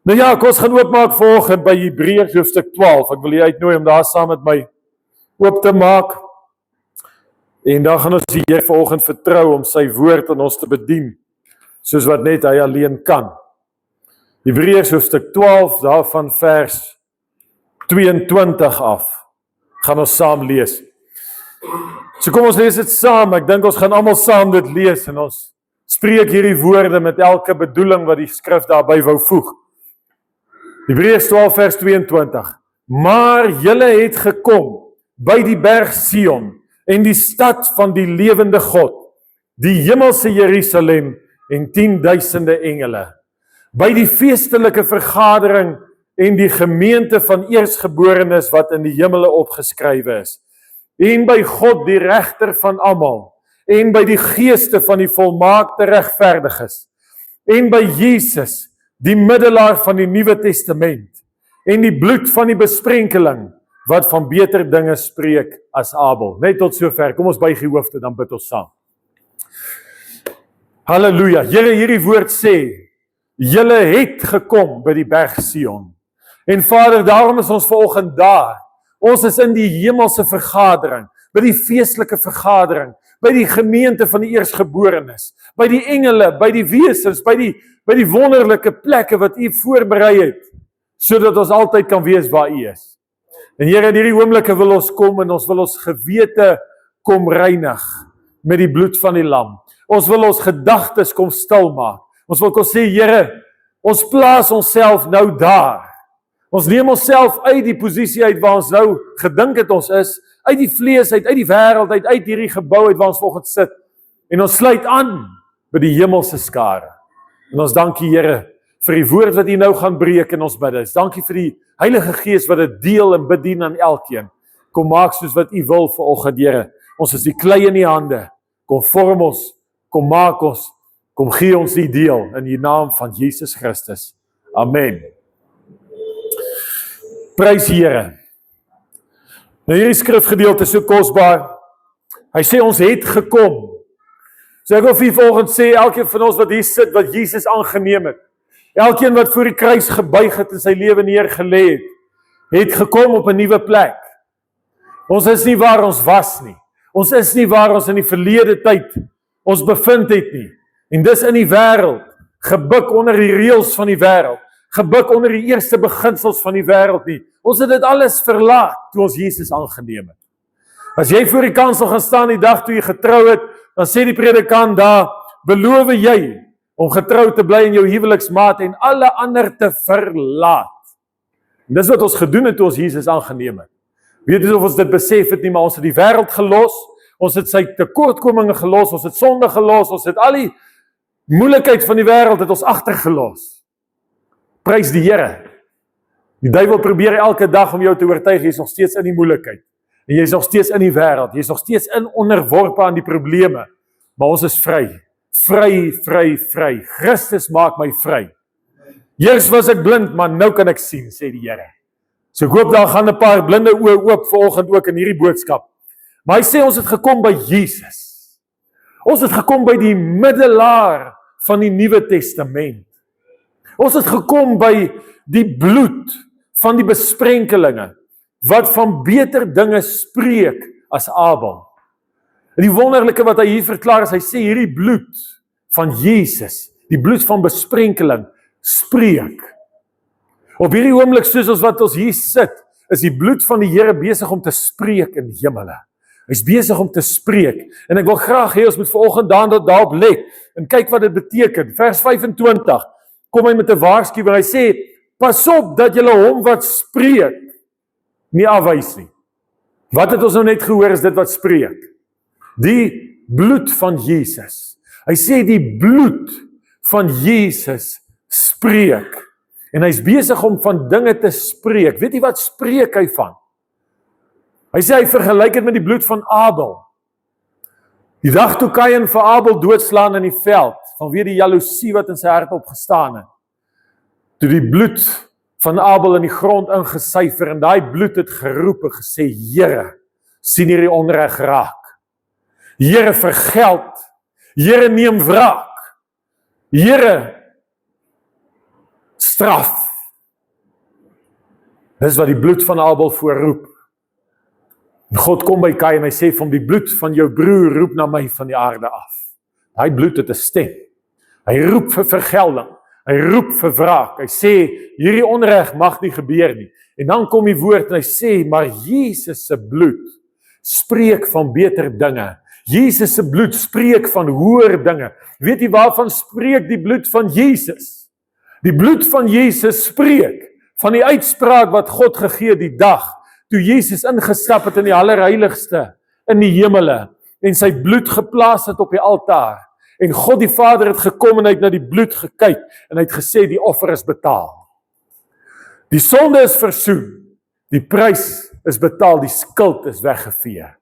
Nou ja, ons gaan oopmaak vanoggend by Hebreërs hoofstuk 12. Ek wil jy uitnooi om daar saam met my oop te maak. En dan gaan ons die Here vanoggend vertrou om sy woord aan ons te bedien, soos wat net hy alleen kan. Hebreërs hoofstuk 12, daarvan vers 22 af, gaan ons saam lees. So kom ons lees dit saam. Ek dink ons gaan almal saam dit lees en ons spreek hierdie woorde met elke bedoeling wat die skrif daarby wou voeg. Hebreërs 12 vers 22. Maar julle het gekom by die berg Sion en die stad van die lewende God, die hemelse Jerusalem en 10.000 engele, by die feestelike vergadering en die gemeente van eersgeborenes wat in die hemele opgeskrywe is, en by God die regter van almal, en by die geeste van die volmaakte regverdiges, en by Jesus, die middelaar van die Nuwe Testament, en die bloed van die besprenkeling, wat van beter dinge spreek as Abel. Net tot sover, kom ons buig die hoofde, dan bid ons saam. Halleluja, Here, hierdie woord sê, julle het gekom by die berg Sion. En Vader, daarom is ons vanoggend daar. Ons is in die hemelse vergadering, by die feestelike vergadering, by die gemeente van die eersgeborenes, by die engele, by die wesens, by die wonderlike plekke wat U voorberei het, sodat ons altyd kan wees waar U is. En Here, in hierdie oomblikke wil ons kom en ons wil ons gewete kom reinig met die bloed van die lam. Ons wil ons gedagtes kom stil maak. Ons wil kom sê, Here, ons plaas onsself nou daar. Ons neem onsself uit die posisie uit waar ons nou gedink het ons is, uit die vlees uit die wêreld uit hierdie gebou uit waar ons vanoggend sit. En ons sluit aan by die hemelse skare. En ons dankie, Here, vir die woord wat U nou gaan breek in ons bidde. Dankie vir die Heilige Gees wat dit deel en bedien aan elkeen. Kom maak soos wat U wil vanoggend, Here. Ons is die klei in U hande. Kom vorm ons, kom maak ons, kom gee ons die deel in die naam van Jesus Christus. Amen. Prys die Here. Nou hierdie skrifgedeelte is so kosbaar. Hy sê ons het gekom. So ek wil vir vanoggend sê, elkeen van ons wat hier sit, wat Jesus aangeneem het, elkeen wat voor die kruis gebuig het en sy lewe neergelê het gekom op 'n nuwe plek. Ons is nie waar ons was nie. Ons is nie waar ons in die verlede tyd ons bevind het nie. En dis in die wêreld, gebuk onder die reëls van die wêreld, gebuk onder die eerste beginsels van die wêreld nie. Ons het dit alles verlaat toe ons Jesus aangeneem het. As jy voor die kansel gaan staan die dag toe jy getrou het, dan sê die predikant daar, beloof jy om getrou te bly in jou huweliksmaat en alle ander te verlaat. En dis wat ons gedoen het toe ons Jesus aangeneem het. Weet nie of ons dit besef het nie, maar ons het die wêreld gelos, ons het sy tekortkominge gelos, ons het sonde gelos, ons het al die moeilikheid van die wêreld het ons agtergelos. Prys die Here. Die duiwel probeer elke dag om jou te oortuig, jy is nog steeds in die moeilikheid. En jy is nog steeds in die wêreld, jy is nog steeds onderworpe aan die probleme. Maar ons is vry. Vry. Christus maak my vry. Eers was ek blind, maar nou kan ek sien, sê die Here. So ek hoop daar gaan 'n paar blinde oë oop vanoggend ook in hierdie boodskap. Maar hy sê ons het gekom by Jesus. Ons het gekom by die middelaar van die Nuwe Testament. Ons het gekom by die bloed van die besprenkelinge, wat van beter dinge spreek as Abel. En die wonderlike wat hy hier verklaar is, hy sê hierdie bloed van Jesus, die bloed van besprenkeling, spreek. Op hierdie oomblik soos ons wat ons hier sit, is die bloed van die Here besig om te spreek in die hemele. Hy's besig om te spreek. En ek wil graag hê ons moet vanoggend daarop let en kyk wat dit beteken. Vers 25, kom hy met 'n waarskuwing. Hy sê, pas op dat julle hom wat spreek nie afwys nie. Wat het ons nou net gehoor is dit wat spreek? Die bloed van Jesus. Hy sê die bloed van Jesus spreek. En hy's besig om van dinge te spreek. Weet jy wat spreek hy van? Hy sê hy vergelyk dit met die bloed van Abel. Die dag toe Kain vir Abel doodslaan in die veld, vanweë die jaloesie wat in sy hart opgestaan het. Toe die bloed van Abel in die grond ingesyfer en daai bloed het geroep en gesê, Here, sien hierdie onreg raak. Here, vergeld. Here, neem wraak. Here, straf. Dis wat die bloed van Abel voorroep. En God kom by Kain en hy sê vir hom, die bloed van jou broer roep na my van die aarde af. Hy bloed het 'n stem. Hy roep vir vergelding. Hy roep vir wraak. Hy sê, hierdie onreg mag nie gebeur nie. En dan kom die woord en hy sê, maar Jesus se bloed spreek van beter dinge. Jesus se bloed spreek van hoër dinge. Weet jy waarvan spreek die bloed van Jesus? Die bloed van Jesus spreek van die uitspraak wat God gegee het die dag, toe Jesus ingestap het in die allerheiligste, in die hemele, en sy bloed geplaas het op die altaar, en God die Vader het gekom en hy het na die bloed gekyk, en hy het gesê, die offer is betaal. Die sonde is versoen, die prys is betaal, die skuld is weggevee.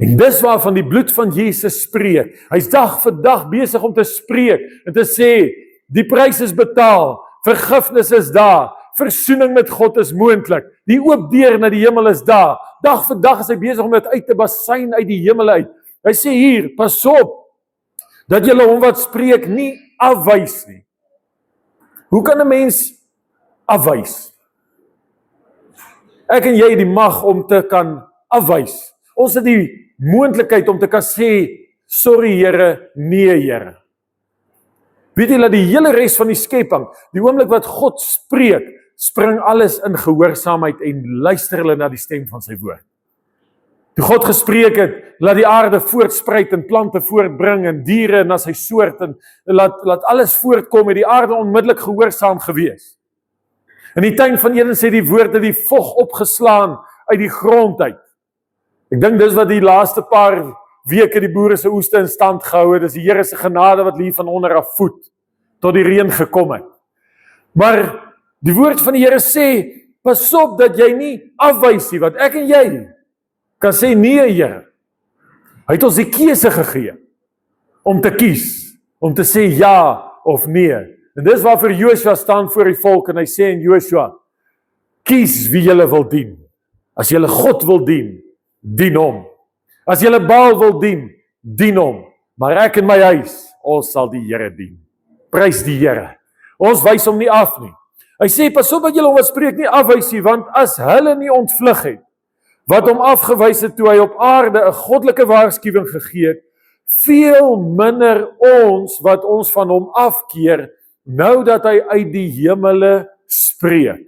En dis waarvan die bloed van Jesus spreek. Hy's dag vir dag besig om te spreek, en te sê, die prys is betaal, vergifnis is daar, versoening met God is moontlik, die oop deur na die hemel is daar, dag vir dag is hy besig om dit uit te basyn uit die hemel uit. Hy sê hier, pas op, dat julle hom wat spreek nie afwys nie. Hoe kan 'n mens afwys? Ek en jy het die mag om te kan afwys. Ons het die moontlikheid om te kan sê, sorry Here, nee Here. Weet jy dat die hele res van die skepping, die oomblik wat God spreek, spring alles in gehoorsaamheid en luister hulle na die stem van sy woord. Toe God gespreek het, laat die aarde voortspruit en plante voortbring en diere na sy soort en laat alles voortkom, het die aarde onmiddellik gehoorsaam gewees. In die tuin van Eden sê die woord dat die vog opgeslaan uit die grond uit. Ek dink dis wat die laaste paar weke die boere se oeste in stand gehou het, dis die Here se genade wat hier van onder af voed, tot die reën gekom het. Maar die woord van die Here sê, pas op dat jy nie afwys nie, want ek en jy kan sê, nee Here. Hy het ons die keuse gegee, om te kies, om te sê ja of nee. En dis waarvoor Joshua staan voor die volk, en hy sê in Joshua, kies wie julle wil dien. As julle God wil dien, dien hom. As julle Baal wil dien, dien hom. Maar ek en my huis, ons sal die Here dien. Prys die Here. Ons wys hom nie af nie. Hy sê, pas op dat julle hom wat spreek nie afwys nie, want as hulle nie ontvlug het, wat hom afgewys het toe hy op aarde 'n goddelike waarskuwing gegee het, veel minder ons wat ons van hom afkeer, nou dat hy uit die hemele spreek.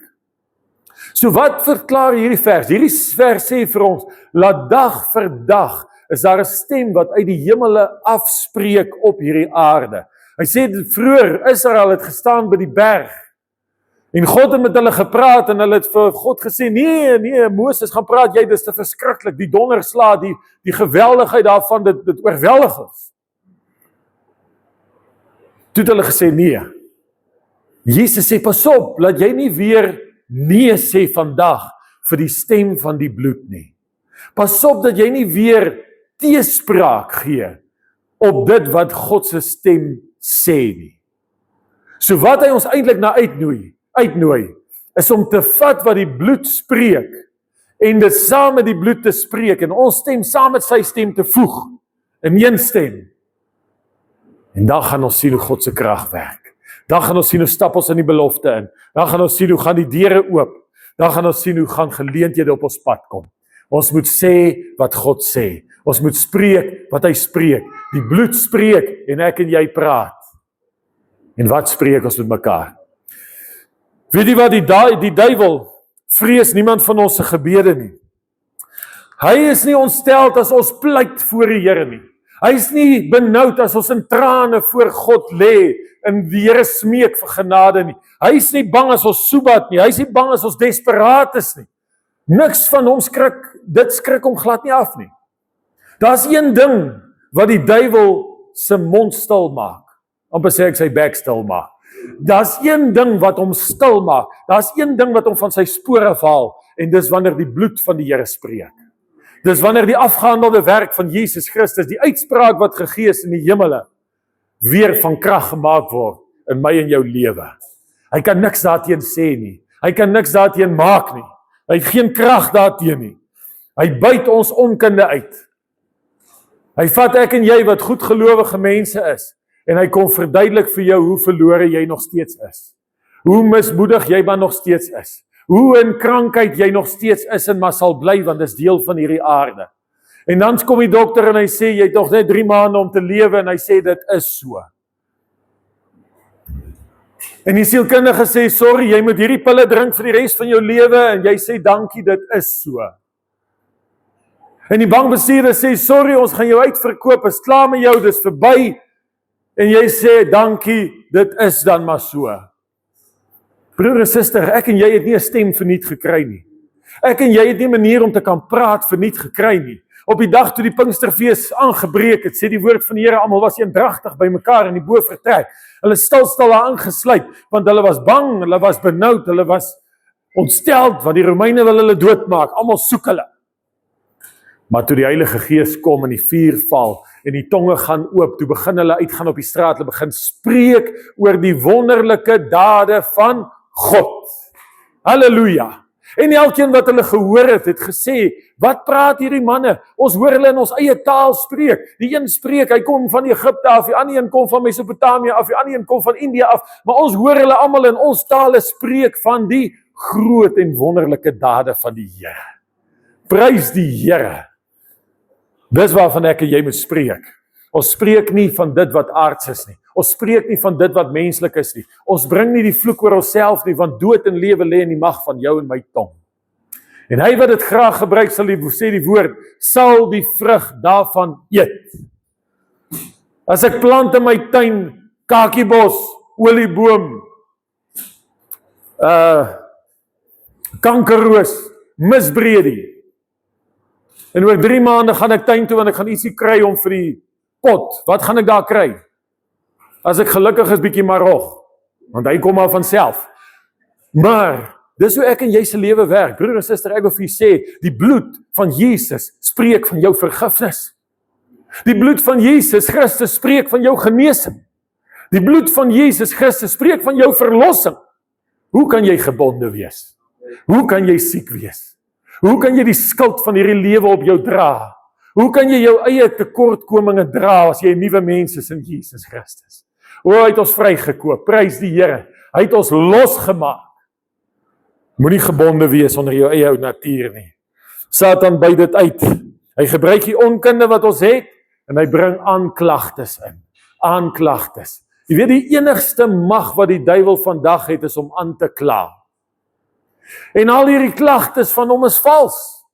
So wat verklaar hierdie vers? Hierdie vers sê vir ons, laat dag vir dag is daar 'n stem wat uit die hemele afspreek op hierdie aarde. Hy sê vroeër Israel het gestaan by die berg en God het met hulle gepraat en hulle het vir God gesê, nee, Moses gaan praat, jy, dis te verskriklik, die donderslae, die geweldigheid daarvan, dit oorweldig ons. Toe het hulle gesê, nee. Jesus sê, pas op, laat jy nie weer nee sê vandag vir die stem van die bloed nie. Pas op dat jy nie weer teespraak gee op dit wat God se stem sê nie. So wat hy ons eintlik na uitnooi, is om te vat wat die bloed spreek, en dit saam met die bloed te spreek, en ons stem saam met sy stem te voeg, in een stem. En dan gaan ons sien hoe God se krag werk. Dan gaan ons sien hoe stap ons in die belofte in. Dan gaan ons sien hoe gaan die deure oop. Dan gaan ons sien hoe gaan geleenthede op ons pad kom. Ons moet sê wat God sê. Ons moet spreek wat hy spreek. Die bloed spreek en ek en jy praat. En wat spreek ons met mekaar? Weet jy wat, die duiwel vrees niemand van ons se gebede nie. Hy is nie ontsteld as ons pleit voor die Here nie. Hy is nie benoud as ons in trane voor God lê en die Here smeek vir genade nie. Hy is nie bang as ons soebat nie. Hy is nie bang as ons desperaat is nie. Niks van hom dit skrik hom glad nie af nie. Daar's een ding wat die duiwel se mond stil maak. Amper sê ek sy bek stil maak. Daar's een ding wat hom stil maak. Daar's een ding wat hom van sy spore afhaal en dis wanneer die bloed van die Here spreek. Dis wanneer die afgehandelde werk van Jesus Christus, die uitspraak wat gegee is in die hemele, weer van krag gemaak word in my en jou lewe. Hy kan niks daarteen sê nie. Hy kan niks daarteen maak nie. Hy het geen krag daarteen nie. Hy byt ons onkunde uit. Hy vat ek en jy wat goedgelowige mense is, en hy kom verduidelik vir jou hoe verlore jy nog steeds is. Hoe mismoedig jy maar nog steeds is. Hoe in krankheid jy nog steeds is en maar sal bly, want dit is deel van hierdie aarde. En dan kom die dokter en hy sê, jy het nog net 3 maande om te lewe, en hy sê, dit is so. En die sielkundige sê, sorry, jy moet hierdie pille drink vir die res van jou lewe, en jy sê, dankie, dit is so. En die bankbestuurder sê, sorry, ons gaan jou uitverkoop, is klaar met jou, dis verby, en jy sê, dankie, dit is dan maar so. Broer en suster, ek en jy het nie 'n stem verniet gekry nie. Ek en jy het nie 'n manier om te kan praat verniet gekry nie. Op die dag toe die Pinksterfees aangebreek het, sê die woord van die Here, almal was eendragtig by mekaar in die bovertrek. Hulle stil aangesluit, want hulle was bang, hulle was benoud, hulle was ontsteld, want die Romeine wil hulle doodmaak, almal soek hulle. Maar toe die Heilige Gees kom en die vuur val, en die tonge gaan oop, toe begin hulle uitgaan op die straat, hulle begin spreek oor die wonderlike dade van God. Halleluja. En elkeen wat hulle gehoor het gesê, wat praat hierdie manne? Ons hoor hulle in ons eie taal spreek. Die een spreek, hy kom van Egipte af, die ander een kom van Mesopotamië af, die ander een kom van India af, maar ons hoor hulle almal in ons tale spreek van die groot en wonderlike dade van die Here. Prys die Here. Dis waarvan ek en jy moet spreek. Ons spreek nie van dit wat aards is nie. Ons spreek nie van dit wat menslik is nie. Ons bring nie die vloek oor onsself nie, want dood en lewe lê in die mag van jou en my tong. En hy wat dit graag gebruik, sê die woord, sal die vrug daarvan eet. As ek plant in my tuin, kakiebos, olieboom, kankerroos, misbredie, en oor 3 maande gaan ek tuin toe, en ek gaan ietsie kry om vir die pot. Wat gaan ek daar kry? As ek gelukkig is, bietjie marog, want hy kom maar van self. Maar, dis hoe ek en jy se lewe werk. Broer en suster, ek wil vir jy sê, die bloed van Jesus spreek van jou vergifnis. Die bloed van Jesus Christus spreek van jou genesing. Die bloed van Jesus Christus spreek van jou verlossing. Hoe kan jy gebonde wees? Hoe kan jy siek wees? Hoe kan jy die skuld van hierdie lewe op jou dra? Hoe kan jy jou eie tekortkominge dra as jy 'n nuwe mens is in Jesus Christus? Hy het ons vrygekoop, prys die Here. Hy het ons losgemaak. Moenie gebonde wees onder jou eie ou natuur nie. Satan byt dit uit. Hy gebruik die onkunde wat ons het, en hy bring aanklagtes in. Aanklagtes. Jy weet, die enigste mag wat die duiwel vandag het, is om aan te kla. En al hierdie klagtes van hom is vals.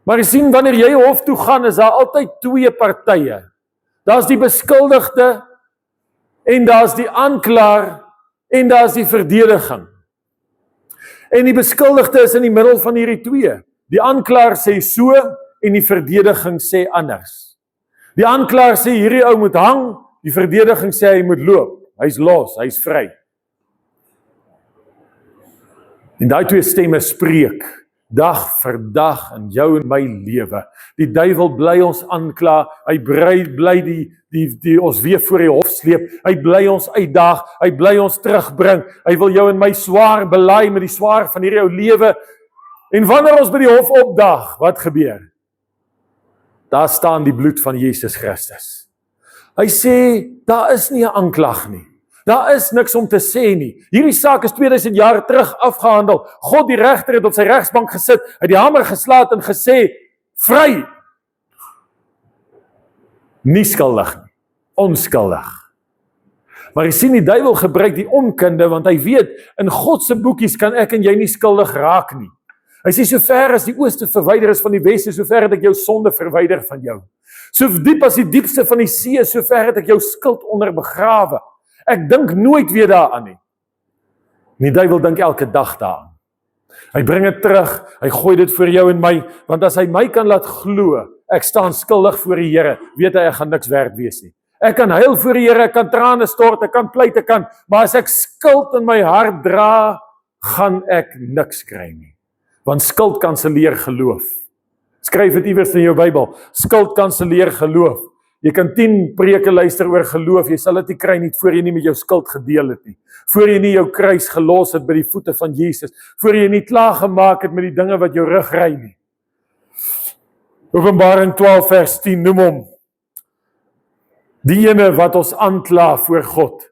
Maar jy sien, wanneer jy hof toe gaan, is daar altyd 2 partye. Daar's die beskuldigde, en daar's die aanklaer, en daar's die verdediging. En die beskuldigde is in die middel van hierdie 2. Die aanklaer sê so, en die verdediging sê anders. Die aanklaer sê hierdie ou moet hang, die verdediging sê hy moet loop. Hy's los, hy's vry. En daai 2 stemme spreek, dag vir dag in jou en my lewe. Die duiwel bly ons aankla, hy bly die ons weer voor die hof sleep, hy bly ons uitdaag, hy bly ons terugbring, hy wil jou en my swaar belaai met die swaar van hierdie ou lewe. En wanneer ons by die hof opdaag, wat gebeur? Daar staan die bloed van Jesus Christus. Hy sê, daar is nie 'n aanklag nie. Daar is niks om te sê nie. Hierdie saak is 2000 jaar terug afgehandel. God die regter het op sy regsbank gesit, het die hamer geslaat en gesê, vry. Nie skuldig nie, onskuldig. Maar jy sien, die duiwel gebruik die onkunde, want hy weet, in God se boekies kan ek en jy nie skuldig raak nie. Hy sê, so ver as die ooste verwyder is van die weste, so ver het ek jou sonde verwyder van jou. So diep as die diepste van die see, so ver het ek jou skuld onder begrawe. Ek dink nooit weer daaraan nie. Die duiwel dink elke dag daaraan. Hy bring dit terug, hy gooi dit vir jou en my, want as hy my kan laat glo, ek staan skuldig voor die Here, weet hy, ek gaan niks werd wees nie. Ek kan huil voor die Here, ek kan trane stort, ek kan pleit, maar as ek skuld in my hart dra, gaan ek niks kry nie. Want skuld kanselleer geloof. Skryf dit iewers in jou Bybel. Skuld kanselleer geloof. Jy kan 10 preke luister oor geloof, jy sal dit nie kry nie, voor jy nie met jou skuld gedeel het nie. Voor jy nie jou kruis gelos het by die voete van Jesus. Voor jy nie klaar gemaak het met die dinge wat jou rug ry nie. Openbaring 12 vers 10 noem hom die ene wat ons aankla voor God.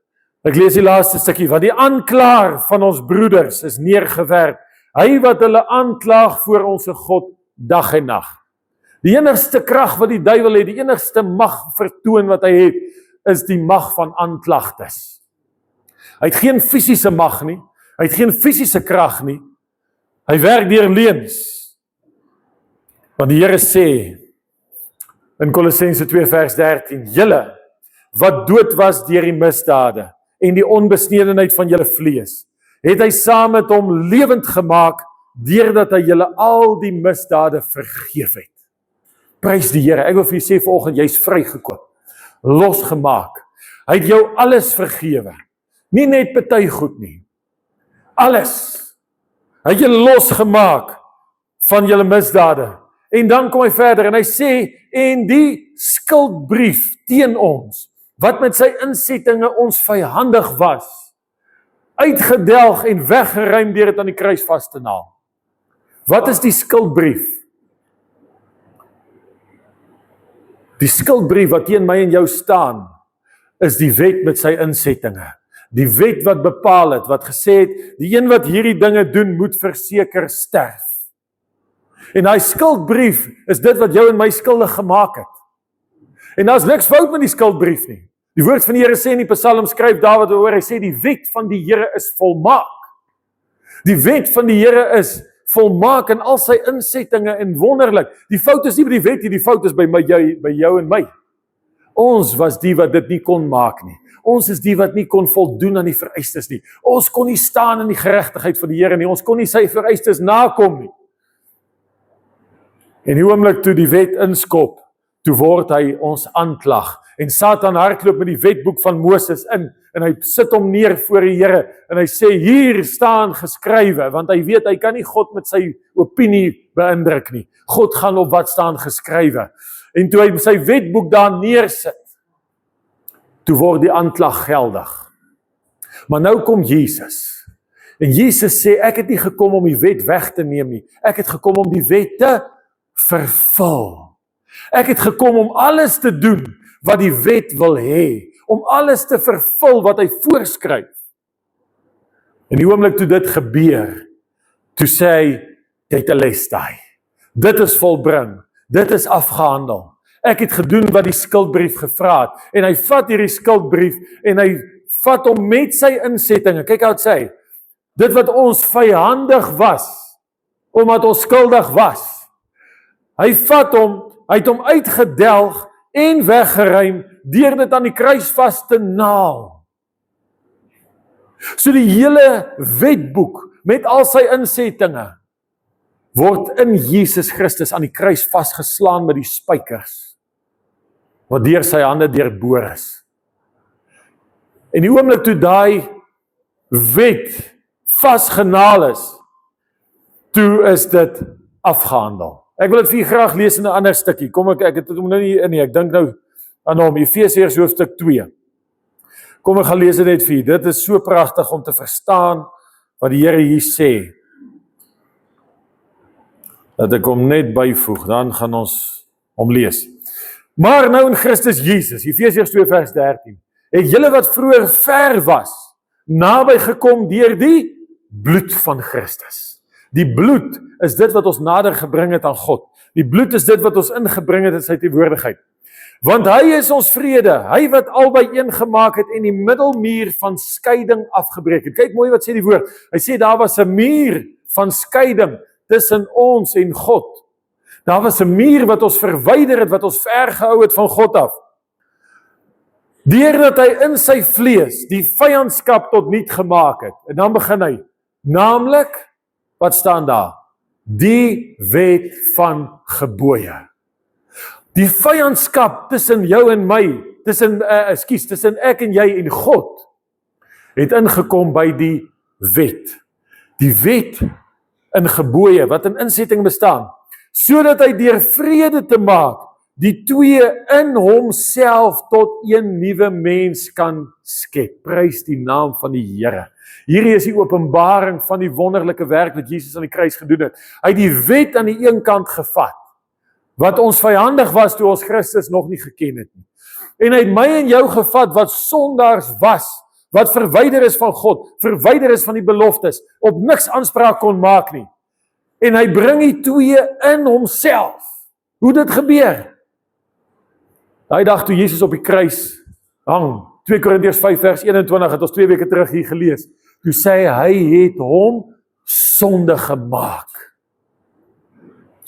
Ek lees die laaste stukkie, want die aanklaer van ons broeders is neergewerp. Hy wat hulle aanklaag voor ons God dag en nag. Die enigste krag wat die duiwel het, die enigste mag vertoon wat hy het, is die mag van aanklagtes. Hy het geen fisiese mag nie, hy het geen fisiese krag nie, hy werk deur leuns. Want die Here sê in Kolossense 2 vers 13, julle wat dood was deur die misdade en die onbesnedenheid van julle vlees, het hy saam met hom lewend gemaak, deurdat hy julle al die misdade vergeef het. Prys die Here. Ek wil vir julle sê vanoggend, jy's vrygekoop, losgemaak. Hy het jou alles vergewe. Nie net party goed nie. Alles. Hy het julle losgemaak van julle misdade. En dan kom hy verder en hy sê, en die skuldbrief teen ons, wat met sy insettinge ons vyhandig was, uitgedelg en weggeruim deur dit aan die kruis vas te naal. Wat is die skuldbrief? Die skuldbrief wat teen my en jou staan, is die wet met sy insettinge. Die wet wat bepaal het, wat gesê het, die een wat hierdie dinge doen, moet verseker sterf. En daai skuldbrief is dit wat jou en my skuldig gemaak het. En daar's niks fout met die skuldbrief nie. Die woord van die Here sê in die Psalm, skryf Dawid oor, hy sê die wet van die Here is volmaak. Die wet van die Here is volmaak in al sy insettinge en wonderlik. Die fout is nie by die wet nie, die fout is by jou en my. Ons was die wat dit nie kon maak nie. Ons is die wat nie kon voldoen aan die vereistes nie. Ons kon nie staan in die geregtigheid van die Here nie. Ons kon nie sy vereistes nakom nie. En die oomblik toe die wet inskop, toe word hy ons aanklag. En Satan hardloop met die wetboek van Moses in, en hy sit hom neer voor die Here, en hy sê, hier staan geskrywe, want hy weet, hy kan nie God met sy opinie beïndruk nie. God gaan op wat staan geskrywe. En toe hy sy wetboek daar neersit, toe word die aanklag geldig. Maar nou kom Jesus. En Jesus sê, ek het nie gekom om die wet weg te neem nie. Ek het gekom om die wet te vervul. Ek het gekom om alles te doen wat die wet wil hê, om alles te vervul wat hy voorskryf. En die oomblik toe dit gebeur, toe sê hy, tetelestai. Dit is volbring, dit is afgehandel. Ek het gedoen wat die skuldbrief gevra het, en hy vat hierdie skuldbrief, en hy vat hom met sy insettinge. Kyk wat sê hy, dit wat ons vyhandig was, omdat ons skuldig was. Hy vat hom, hy het hom uitgedelg en weggeruim, deur dit aan die kruis vas te naal. So die hele wetboek, met al sy insettinge, word in Jesus Christus aan die kruis vasgeslaan met die spykers, wat deur sy hande deurboor is. En die oomblik toe daai wet vasgenaal is, toe is dit afgehandel. Ek wil dit vir julle graag lees in 'n ander stukkie. Kom ek het dit nou nie in nie. Ek dink nou aan hom, Efesiërs hoofstuk 2. Kom ek gaan lees dit net vir julle. Dit is so pragtig om te verstaan wat die Here hier sê. Dat ek hom net byvoeg, dan gaan ons hom lees. Maar nou in Christus Jesus, Efesiërs 2 vers 13, het julle wat vroeër ver was, naby gekom deur die bloed van Christus. Die bloed is dit wat ons nader gebring het aan God. Die bloed is dit wat ons ingebring het in sy teenwoordigheid. Want hy is ons vrede, hy wat albei een gemaak het en die middelmuur van skeiding afgebreek het. Kyk mooi wat sê die woord. Hy sê daar was 'n muur van skeiding tussen ons en God. Daar was 'n muur wat ons verwyder het, wat ons ver gehou het van God af. Deurdat hy in sy vlees die vyandskap tot niet gemaak het. En dan begin hy, naamlik, wat staan daar? Die wet van gebooie. Die vyandskap tussen jou en my, tussen ek en jy en God, het ingekom by die wet. Die wet in gebooie, wat in insetting bestaan, sodat hy deur vrede te maak, die twee in homself tot een nuwe mens kan skep. Prys die naam van die Here. Hierdie is die openbaring van die wonderlike werk wat Jesus aan die kruis gedoen het. Hy het die wet aan die een kant gevat, wat ons vyandig was toe ons Christus nog nie geken het nie. En hy het my en jou gevat wat sondaars was, wat verwyder is van God, verwyder is van die beloftes, op niks aanspraak kon maak nie. En hy bring die twee in homself. Hoe dit gebeur? Daai dag toe Jesus op die kruis hang, 2 Korintiërs 5 vers 21, het ons 2 weke terug hier gelees, toe sê hy het hom sonde gemaak.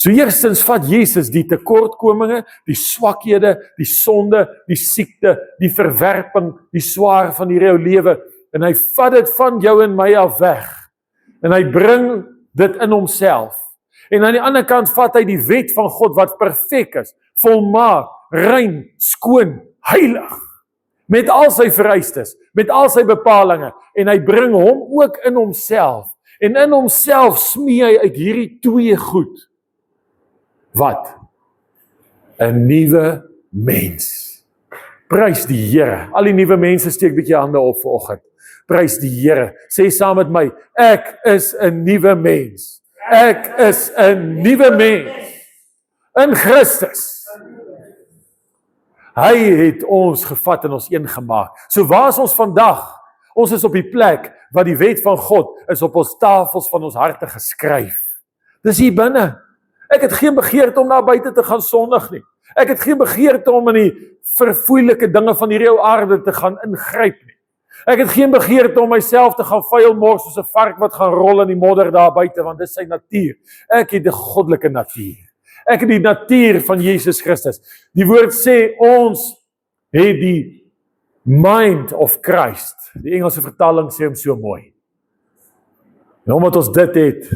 So eerstens vat Jesus die tekortkominge, die swakhede, die sonde, die siekte, die verwerping, die swaar van hierdie ou lewe, en hy vat dit van jou en my af weg, en hy bring dit in homself. En aan die ander kant vat hy die wet van God wat perfek is, volmaak, rein, skoon, heilig, met al sy vereistes, met al sy bepalinge, en hy bring hom ook in homself, en in homself smee hy uit hierdie twee goed. Wat? 'n nuwe mens. Prys die Here. Al die nuwe mense steek bietjie hande op vanoggend. Prys die Here. Sê saam met my, ek is 'n nuwe mens. Ek is 'n nuwe mens. In Christus. Hy het ons gevat en ons een gemaak. So waar is ons vandag? Ons is op die plek waar die wet van God is op ons tafels van ons harte geskryf. Dis hier binne. Ek het geen begeerte om na buite te gaan sondig nie. Ek het geen begeerte om in die verfoeilike dinge van hierdie ou aarde te gaan ingryp nie. Ek het geen begeerte om myself te gaan vuil mors soos 'n vark wat gaan rol in die modder daar buite, want dit is sy natuur. Ek het die goddelike natuur. Ek het die natuur van Jesus Christus. Die woord sê ons het die mind of Christ. Die Engelse vertaling sê hom so mooi. En omdat ons dit het,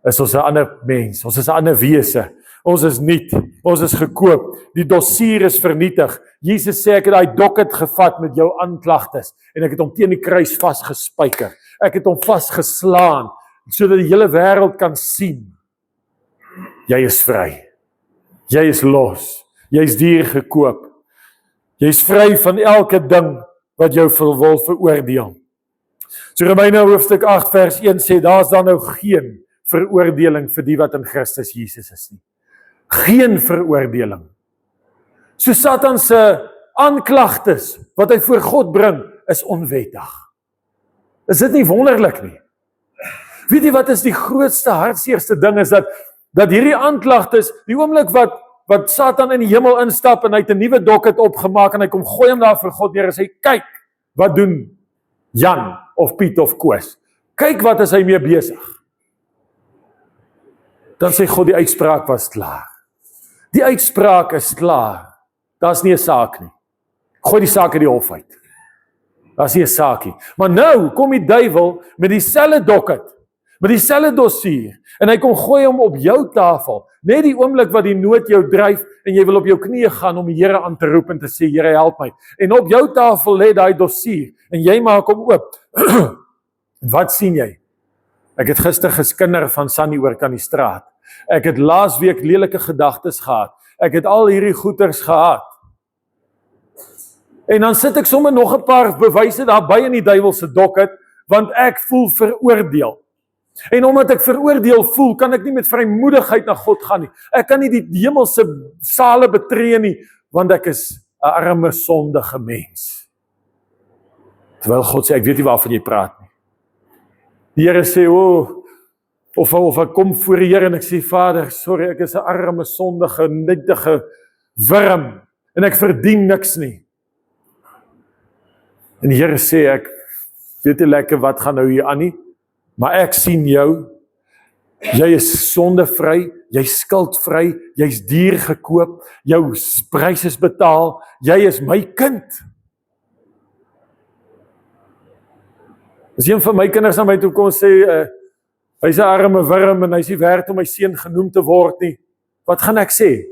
is ons 'n ander mens, ons is 'n ander wese, ons is nuut, ons is gekoop, die dossier is vernietig. Jesus sê, ek het daai dokket gevat met jou aanklagtes, en ek het hom teen die kruis vasgespyker, ek het hom vasgeslaan, sodat die hele wêreld kan sien, jy is vry, jy is los, jy is duur gekoop, jy is vry van elke ding wat jou wil veroordeel. So Romeine hoofstuk 8 vers 1 sê, daar is dan nou geen veroordeling vir die wat in Christus Jesus is nie. Geen veroordeling. So Satan se aanklagtes wat hy voor God bring, is onwettig. Is dit nie wonderlik nie? Weet jy wat is die grootste hartseerste ding is dat hierdie aanklagtes, die oomblik wat Satan in die hemel instap en hy het 'n nuwe dokket opgemaak en hy kom gooi hom daar vir God neer en sê, kyk, wat doen Jan of Piet of Koos? Kyk wat is hy mee besig? Dan sê God, die uitspraak was klaar. Die uitspraak is klaar. Daar's nie 'n saak nie. Gooi die saak uit die hof uit. Daar's nie 'n saak nie. Maar nou kom die duiwel met dieselfde dokket, met dieselfde dossier, en hy kom gooi hom op jou tafel, net die oomblik wat die nood jou dryf, en jy wil op jou knieë gaan om die Here aan te roep en te sê, Here help my. En op jou tafel lê daai dossier, en jy maak hom oop. Wat sien jy? Ek het gister geskinder van Sunny oor kan die straat. Ek het laasweek lelike gedagtes gehad. Ek het al hierdie goeters gehad. En dan sit ek sommer nog 'n paar bewyse daarby in die duiwel se dokket, want ek voel veroordeel. En omdat ek veroordeel voel, kan ek nie met vrymoedigheid na God gaan nie. Ek kan nie die hemelse sale betree nie, want ek is 'n arme sondige mens. Terwyl God sê, ek weet nie waarvan jy praat nie. Die Here sê, of ek kom voor die Here en ek sê, Vader, sorry, ek is 'n arme, sondige, nietige wurm, en ek verdien niks nie. En die Here sê, ek weet nie lekker wat gaan nou hier aan nie, maar ek sien jou, jy is sondevry, jy is skuldvry, jy is duur gekoop, jou prys is betaal, jy is my kind. As een van my kinders aan my toe kom sê, hy's 'n arme wurm en hy's nie werd om my seun genoem te word nie, wat gaan ek sê?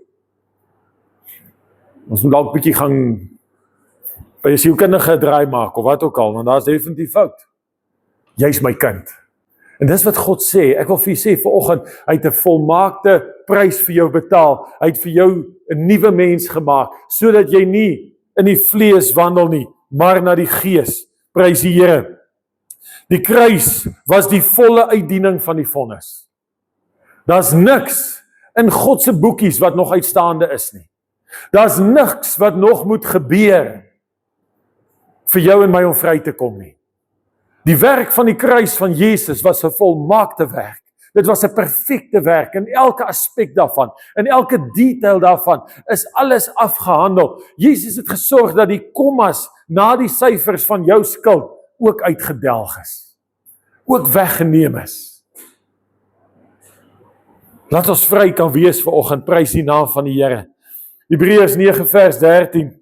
Ons moet dalk 'n bietjie gaan by 'n sielkundige draai maak, of wat ook al, want daar's definitief fout. Jy's my kind. En dis wat God sê, ek wil vir julle sê vanoggend, hy het 'n volmaakte prys vir jou betaal, hy het vir jou 'n nuwe mens gemaak, sodat jy nie in die vlees wandel nie, maar na die gees. Prys die Here. Die kruis was die volle uitdiening van die vonnis. Daar's niks in God se boekies wat nog uitstaande is nie. Daar's niks wat nog moet gebeur vir jou en my om vry te kom nie. Die werk van die kruis van Jesus was 'n volmaakte werk. Dit was 'n perfekte werk in elke aspek daarvan, in elke detail daarvan is alles afgehandel. Jesus het gesorg dat die kommas na die syfers van jou skuld ook uitgedelg is. Ook weggeneem is. Laat ons vry kan wees vanoggend, prys die naam van die Here. Hebreërs 9 vers 13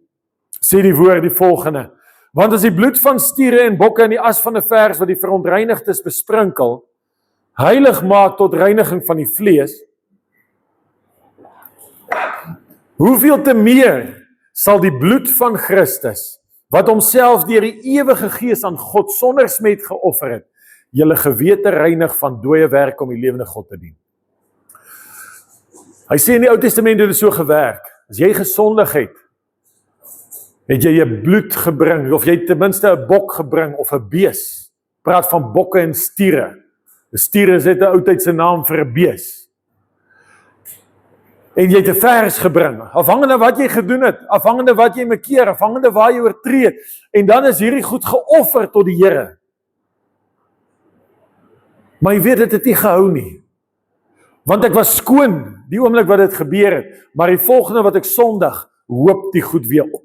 sê die woord die volgende: Want as die bloed van stiere en bokke en die as van 'n vers wat die verontreinigdes besprinkel, heilig maak tot reiniging van die vlees, hoeveel te meer sal die bloed van Christus, wat homself deur die ewige Gees aan God sonder smet geoffer het, julle gewete reinig van dooie werk om die lewende God te dien. Hy sê in die Ou Testament het dit so gewerk, as jy gesondig het jy jou bloed gebring, of jy ten minste 'n bok gebring, of 'n bees, praat van bokke en stiere. 'n Stier is net 'n oudtydse naam vir 'n bees. En jy het 'n vers gebring, afhangende wat jy gedoen het, afhangende wat jy mekeer, afhangende waar jy oortree het, en dan is hierdie goed geoffer tot die Here. Maar jy weet, dit het nie gehou nie. Want ek was skoon, die oomblik wat dit gebeur het, maar die volgende wat ek sondig, hoop die goed weer op.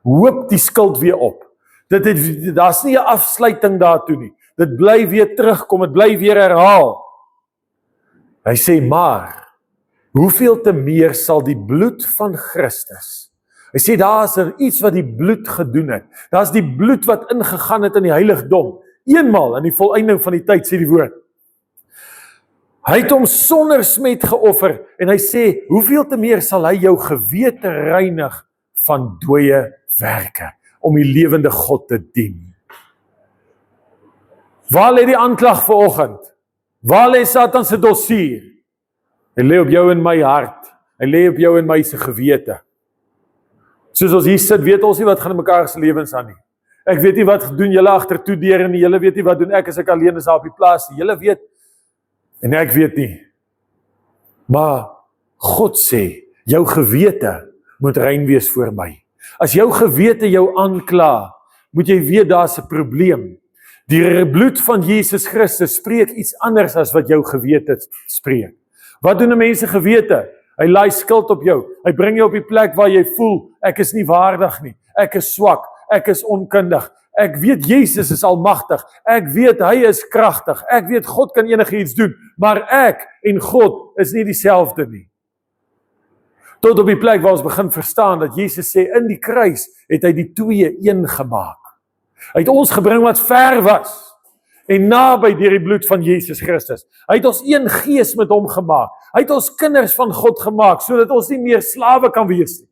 Hoop die skuld weer op. Daar's nie 'n afsluiting daartoe nie. Dit bly weer terugkom, dit bly weer herhaal. Hy sê, maar, hoeveel te meer sal die bloed van Christus, hy sê, daar is iets wat die bloed gedoen het, daar is die bloed wat ingegaan het in die heiligdom, eenmaal in die volleinding van die tyd, sê die woord. Hy het hom sonder smet geoffer, en hy sê, hoeveel te meer sal hy jou gewete reinig van dooie werke, om die lewende God te dien. Waar lê die aanklag vanoggend? Waar lê Satan se dossier? Hy lê op jou en my hart. Hy lê op jou en my se gewete. Soos ons hier sit, weet ons nie wat gaan in mekaar se lewens aan nie. Ek weet nie wat doen julle agter toe deure nie. Julle weet nie wat doen ek as ek alleen is daar op die plaas nie. Julle weet en ek weet nie. Maar God sê, jou gewete moet rein wees voor my. As jou gewete jou aankla, moet jy weet daar's 'n probleem. Die bloed van Jesus Christus spreek iets anders as wat jou gewete spreek. Wat doen 'n mens se gewete? Hy laai skuld op jou. Hy bring jou op die plek waar jy voel, ek is nie waardig nie. Ek is swak. Ek is onkundig. Ek weet Jesus is almagtig. Ek weet hy is kragtig. Ek weet God kan enigiets doen. Maar ek en God is nie dieselfde nie. Tot op die plek waar ons begin verstaan dat Jesus sê, in die kruis het hy die twee een gemaak. Hy het ons gebring wat ver was, en naby deur die bloed van Jesus Christus. Hy het ons een gees met hom gemaak. Hy het ons kinders van God gemaak, sodat ons nie meer slawe kan wees nie.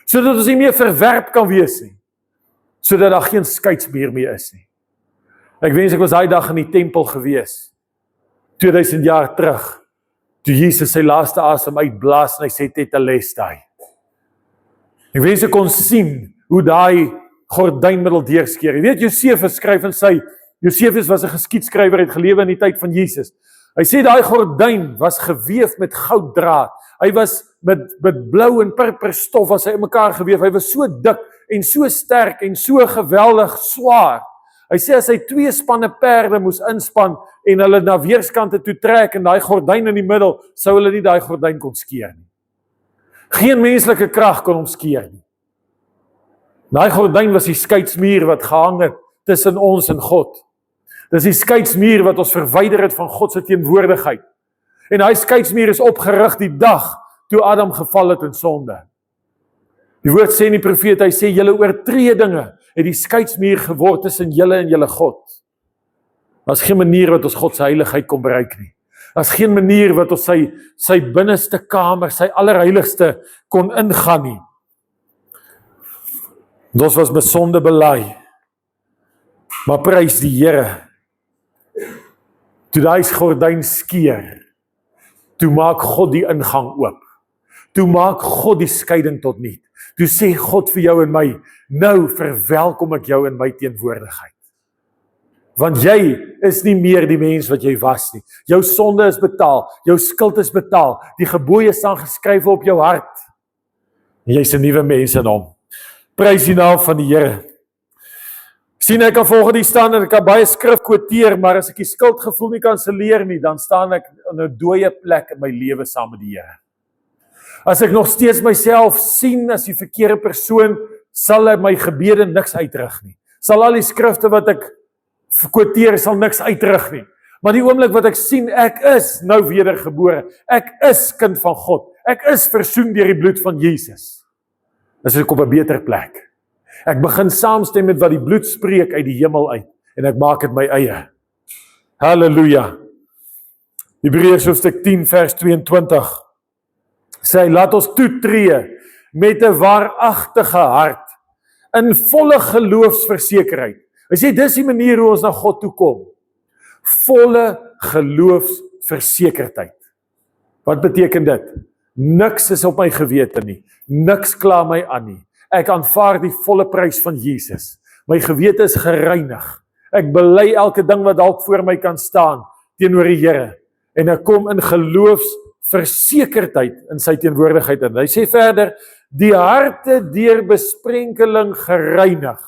Sodat ons nie meer verwerp kan wees nie. Sodat daar geen skeidsmuur meer is nie. Ek wens ek was daai dag in die tempel gewees, 2000 jaar terug, toe Jesus sy laaste asem uitblaas en hy sê tetelestai. Ek wens ek kon sien hoe daai gordynmiddel deurskeer. Jy weet, Josefus skryf in sy, Josefus was 'n geskiedskrywer, het gelewe in die tyd van Jesus. Hy sê daai gordyn was geweef met gouddraad. Hy was met blou en purper stof was hy in mekaar geweef. Hy was so dik en so sterk en so geweldig swaar. Hy sê as hy 2 spanne perde moes inspan en hulle na weerskante toe trek en daai gordyn in die middel, sou hulle nie daai gordyn kon skeer nie. Geen menslike krag kon hom skeer nie. Daai gordyn was die skeidsmuur wat gehang het tussen ons en God. Dis die skeidsmuur wat ons verwyder het van God se teenwoordigheid. En daai skeidsmuur is opgerig die dag toe Adam geval het in sonde. Die woord sê in die profeet, hy sê, julle oortredinge het die skeidsmuur geword tussen julle en julle God. Daar's geen manier wat ons God se heiligheid kon bereik nie. Daar's geen manier wat ons sy binneste kamer, sy allerheiligste kon ingaan nie. Ons was met sonde belaai. Maar prys die Here. Toe daai gordyn skeer, toe maak God die ingang oop. Toe maak God die skeiding tot niet. Toe sê God vir jou en my, nou verwelkom ek jou in my teenwoordigheid. Want jy is nie meer die mens wat jy was nie. Jou sonde is betaal, jou skuld is betaal, die gebooie staan geskryf op jou hart. En jy's 'n nuwe mens in hom. Prys die naam van die Here. Sien, ek kan volgens die staan en ek kan baie skrif quoteer, maar as ek die skuldgevoel nie kanselleer nie, dan staan ek in 'n dooie plek in my lewe saam met die Here. As ek nog steeds myself sien as die verkeerde persoon, sal my gebede niks uitrig nie. Sal al die skrifte wat ek quoteer, sal niks uitrig nie. Maar die oomblik wat ek sien, ek is nou wedergebore, ek is kind van God, ek is versoen deur die bloed van Jesus, is ek op 'n beter plek. Ek begin saamstem met wat die bloed spreek uit die hemel uit, en ek maak dit my eie. Halleluja. Hebreërs hoofstuk 10 vers 22, sê, laat ons toetree met 'n waaragtige hart, in volle geloofsversekerheid. Hy sê, dis die manier hoe ons na God toe kom. Volle geloofsversekerdheid. Wat beteken dit? Niks is op my gewete nie. Niks kla my aan nie. Ek aanvaar die volle prys van Jesus. My gewete is gereinig. Ek bely elke ding wat dalk voor my kan staan teenoor die Here. En ek kom in geloofsversekerdheid in sy teenwoordigheid in. Hy sê verder, die harte deur besprenkeling gereinig.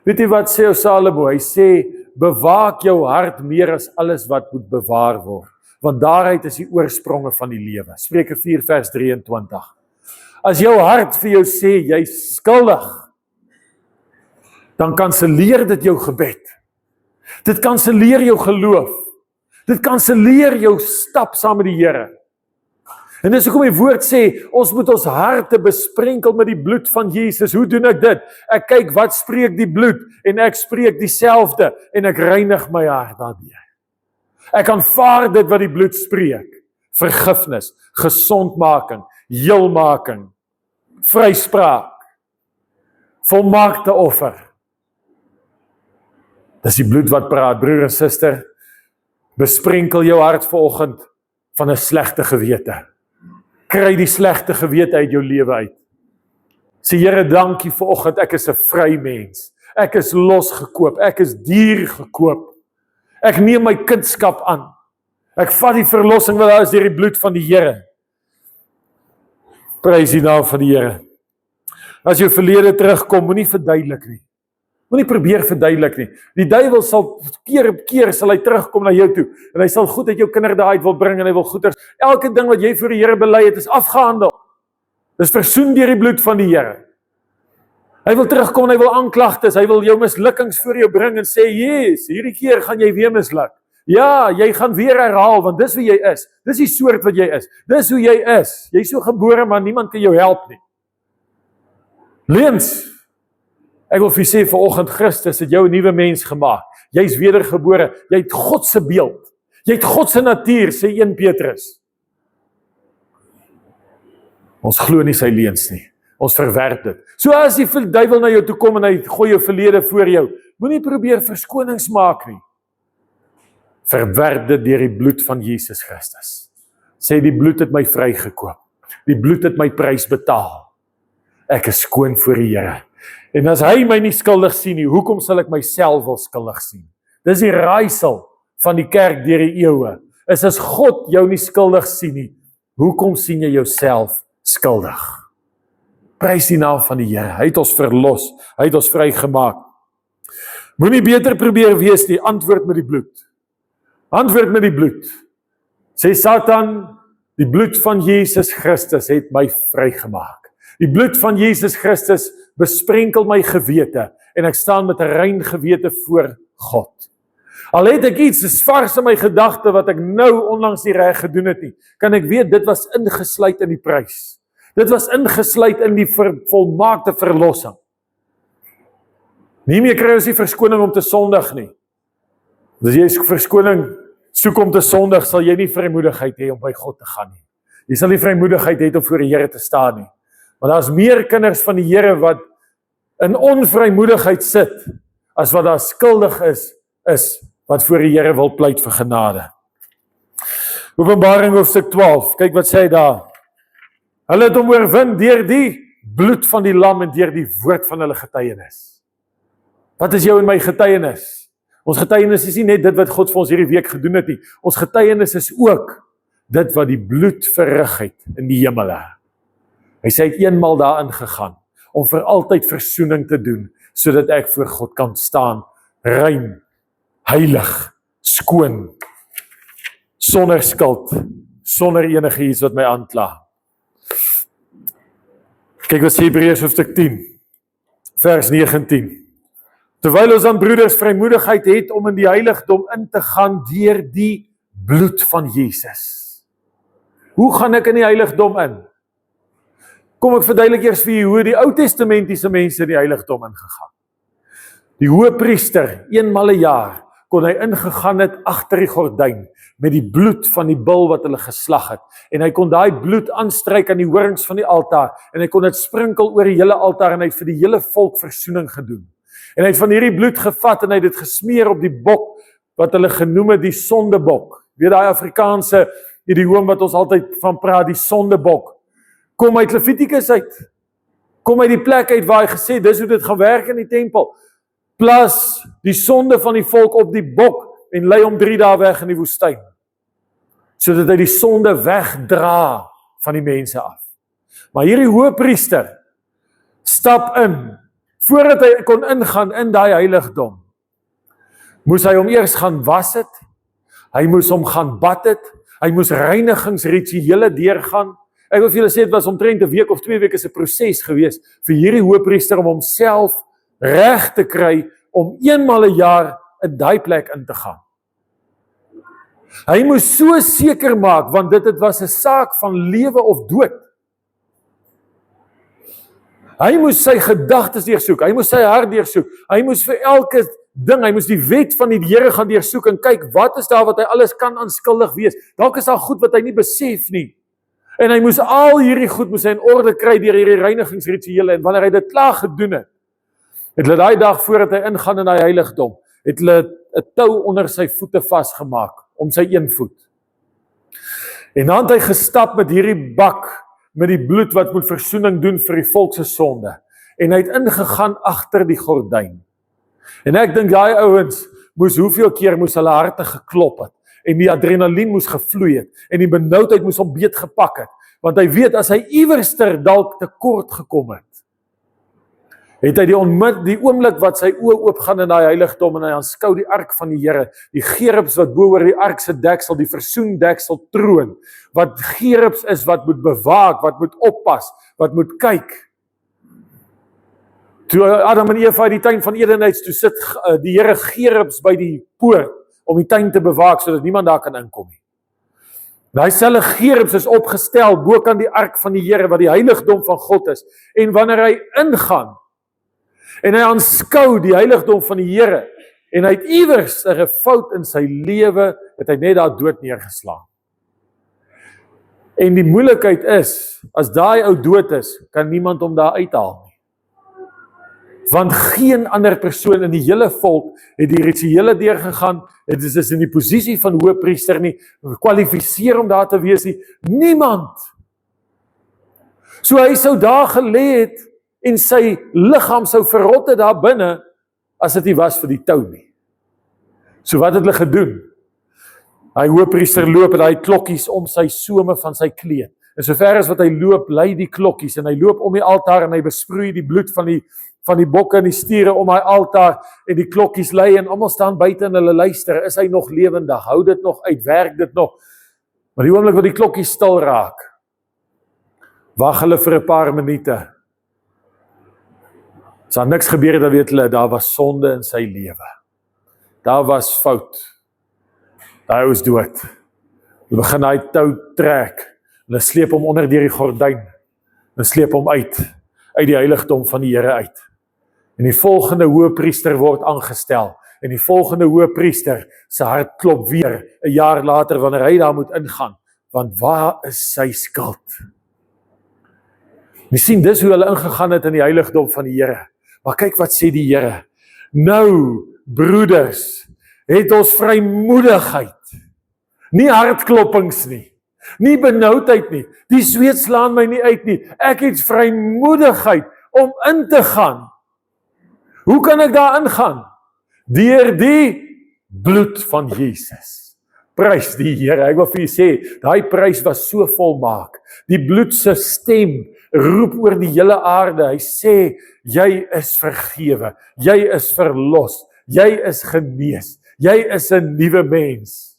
Weet jy wat sê Salomo? Hy sê, bewaak jou hart meer as alles wat moet bewaar word, want daaruit is die oorspronge van die lewe. Spreuke 4 vers 23. As jou hart vir jou sê, jy is skuldig, dan kanselleer dit jou gebed. Dit kanselleer jou geloof. Dit kanselleer jou stap saam met die Here. En dis hoekom die woord sê, ons moet ons harte besprenkel met die bloed van Jesus. Hoe doen ek dit? Ek kyk wat spreek die bloed, en ek spreek dieselfde, en ek reinig my hart daardeur. Ek aanvaar dit wat die bloed spreek. Vergifnis, gesondmaking, heelmaking, vryspraak, volmaakte offer. Dis die bloed wat praat, broer en suster. Besprenkel jou hart vanoggend van 'n slegte gewete. Kry die slegte gewete uit jou lewe uit. Sê Here, dankie vanoggend, ek is 'n vry mens. Ek is losgekoop, ek is duur gekoop. Ek neem my kindskap aan. Ek vat die verlossing wat daar is deur die bloed van die Here. Prys die naam van die Here. As jou verlede terugkom, moenie verduidelik nie. Moenie probeer verduidelik nie. Die duiwel sal keer op keer sal hy terugkom na jou toe, en hy sal goed uit jou kinderdae uit wil bring, en hy wil goeders. Elke ding wat jy voor die Here bely het, is afgehandel. Dis versoen deur die bloed van die Here. Hy wil terugkom, hy wil aanklagtes, hy wil jou mislukkings voor jou bring en sê, yes, hierdie keer gaan jy weer misluk. Ja, jy gaan weer herhaal, want dis wie jy is. Dis die soort wat jy is. Dis hoe jy is. Jy is so gebore, maar niemand kan jou help nie. Leens. Ek wil vir sê, vanoggend Christus het jou 'n nuwe mens gemaak. Jy's wedergebore. Jy het God se beeld. Jy het God se natuur, sê 1 Petrus. Ons glo nie sy leuns nie. Ons verwerp dit. So as die duiwel na jou toe kom en hy gooi jou verlede voor jou, moenie probeer verskonings maak nie. Verwerp dit deur die bloed van Jesus Christus. Sê die bloed het my vrygekoop. Die bloed het my prys betaal. Ek is skoon voor die Here. En as hy my nie skuldig sien nie, hoekom sal ek myself wel skuldig sien? Dis die raaisel van die kerk deur die eeue. Is as God jou nie skuldig sien nie, hoekom sien jy jouself skuldig? Prys die naam van die Here. Hy het ons verlos. Hy het ons vrygemaak. Moenie beter probeer wees nie. Antwoord met die bloed. Antwoord met die bloed. Sê Satan, die bloed van Jesus Christus het my vrygemaak. Die bloed van Jesus Christus besprenkel my gewete en ek staan met 'n rein gewete voor God. Al het ek iets, is vars in my gedagte wat ek nou onlangs nie reg gedoen het nie, kan ek weet dit was ingesluit in die prys. Dit was ingesluit in die volmaakte verlossing. Nie meer kry ons die verskoning om te sondig nie. As jy verskoning soek om te sondig, sal jy nie vrymoedigheid hê om by God te gaan nie. Jy sal nie vrymoedigheid hê om voor die Here te staan nie. Maar daar's meer kinders van die Here wat in onvrymoedigheid sit, as wat daar skuldig is wat voor die Here wil pleit vir genade. Openbaring hoofstuk 12, kyk wat sê hy daar. Hulle het hom oorwin deur die bloed van die lam en deur die woord van hulle getuienis. Wat is jou en my getuienis? Ons getuienis is nie net dit wat God vir ons hierdie week gedoen het nie. Ons getuienis is ook dit wat die bloed verrig het in die hemele. Hy sê hy het eenmal daarin gegaan, om vir altyd versoening te doen, sodat ek voor God kan staan, rein, heilig, skoon, sonder skuld, sonder enige iets wat my aankla. Kyk wat sê Hebreërs hoofstuk 10, vers 19. Terwyl ons aan broeders vrymoedigheid het om in die heiligdom in te gaan deur die bloed van Jesus. Hoe gaan ek in die heiligdom in? Kom ek verduidelik eers vir julle hoe die Ou Testamentiese mense in die heiligdom ingegaan. Die hoëpriester, eenmal 'n jaar, kon hy ingegaan het agter die gordyn met die bloed van die bul wat hulle geslag het. En hy kon daai bloed aanstryk aan die horings van die altaar en hy kon dit sprinkel oor die hele altaar en hy het vir die hele volk versoening gedoen. En hy het van hierdie bloed gevat en hy het dit gesmeer op die bok wat hulle genoem het die sondebok. Weet daai Afrikaanse idioom wat ons altyd van praat, die sondebok. Kom uit Levitikus uit. Kom uit die plek uit waar hy gesê, dis hoe dit gaan werk in die tempel. Plas die sonde van die volk op die bok en lei hom 3 dae weg in die woestyn. Sodat hy die sonde wegdra van die mense af. Maar hierdie hoëpriester stap in, voordat hy kon ingaan in daai heiligdom, moes hy hom eers gaan was het, hy moes hom gaan bad het, hy moes reinigingsrituele deurgaan. Ek wil vir julle sê, dit was omtrent 'n week of 2 weke se proses gewees vir hierdie hoëpriester om homself reg te kry om eenmal 'n jaar in daai plek in te gaan. Hy moes so seker maak, want dit was 'n saak van lewe of dood. Hy moes sy gedagtes deursoek, hy moes sy hart deursoek, hy moes vir elke ding, hy moes die wet van die Here gaan deursoek en kyk, wat is daar wat hy alles kan aanskuldig wees. Dalk is daar goed wat hy nie besef nie. En hy moes al hierdie goed moes hy in orde kry deur hierdie reinigingsrituele, en wanneer hy dit klaar gedoen het, het hulle daai dag voordat hy ingaan in daai heiligdom, het hulle 'n tou onder sy voete vasgemaak, om sy een voet. En dan het hy gestap met hierdie bak, met die bloed wat moet versoening doen vir die volk se sonde. En hy het ingegaan agter die gordyn. En ek dink daai ouens moes hoeveel keer moes hulle harte geklop het, en die adrenalien moes gevloei het, en die benoudheid moes hom beet gepak het, want hy weet as hy iewerster dalk te kort gekom het, het hy die oomblik wat sy oë oopgaan in daai heiligdom en hy aanskou die ark van die Here, die gerubs wat bo oor die ark se deksel, die versoendeksel troon, wat gerubs is wat moet bewaak, wat moet oppas, wat moet kyk. Toe Adam en Eva uit die tuin van Eden uit, toe sit die Here gerubs by die poort om die tuin te bewaak sodat niemand daar kan inkom nie. Daai selfe gerubs is opgestel bo kan die ark van die Here wat die heiligdom van God is, en wanneer hy ingaan en hy aanskou die heiligdom van die Here, en hy het iewers 'n fout in sy lewe, het hy net daar dood neergeslaan. En die moeilikheid is, as daai ou dood is, kan niemand hom daar uithaal nie. Want geen ander persoon in die hele volk het die rituele deurgegaan, het is in die posisie van hoëpriester nie, kwalifiseer om daar te wees nie, niemand. So hy sou daar gelê het, en sy liggaam sou verrot het daar binne, as dit nie was vir die tou nie. So wat het hulle gedoen? Hy hoëpriester loop en hy klokkies om sy some van sy kleed. En sover as wat hy loop, lei die klokkies, en hy loop om die altaar, en hy besproei die bloed van die bokke en die stiere om hy altaar, en die klokkies lei, en almal staan buite en hulle luister, is hy nog lewendig, hou dit nog uit, werk dit nog. Maar die oomblik wat die klokkies stil raak, wag hulle vir 'n paar minute. As daar niks gebeur het, dan weet hulle, daar was sonde in sy lewe. Daar was fout. Daar was dood. Hulle begin daai tou trek. Hulle sleep hom onder deur die gordyn. Hulle sleep hom uit die heiligdom van die Here uit. En die volgende hoëpriester word aangestel. En die volgende hoëpriester se hart klop weer 'n jaar later wanneer hy daar moet ingaan. Want waar is sy skuld? Jy sien, dis hoe hulle ingegaan het in die heiligdom van die Here. Maar kyk wat sê die Here. Nou, broeders, het ons vrymoedigheid. Nie hartkloppings nie. Nie benoudheid nie. Die sweet slaan my nie uit nie. Ek het vrymoedigheid om in te gaan. Hoe kan ek daar ingaan? Deur die bloed van Jesus. Prys die Here. Ek wil vir julle sê, daai prys was so volmaak. Die bloed se stem roep oor die hele aarde. Hy sê, jy is vergewe, jy is verlos, jy is genees, jy is 'n nuwe mens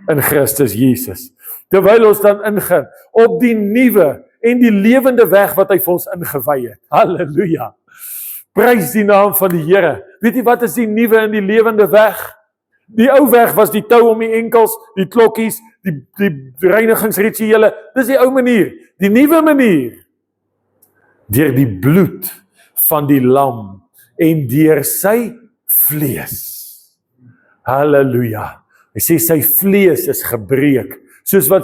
in Christus Jesus. Terwyl ons dan ingaan op die nuwe en die lewende weg wat hy vir ons ingewy het. Halleluja. Prys die naam van die Here. Weet jy wat is die nuwe en die lewende weg? Die ou weg was die tou om die enkels, die klokkies, die reinigingsrituele. Dis die ou manier. Die nuwe manier, deur die bloed van die lam en deur sy vlees. Halleluja. Hy sê sy vlees is gebreek. Soos wat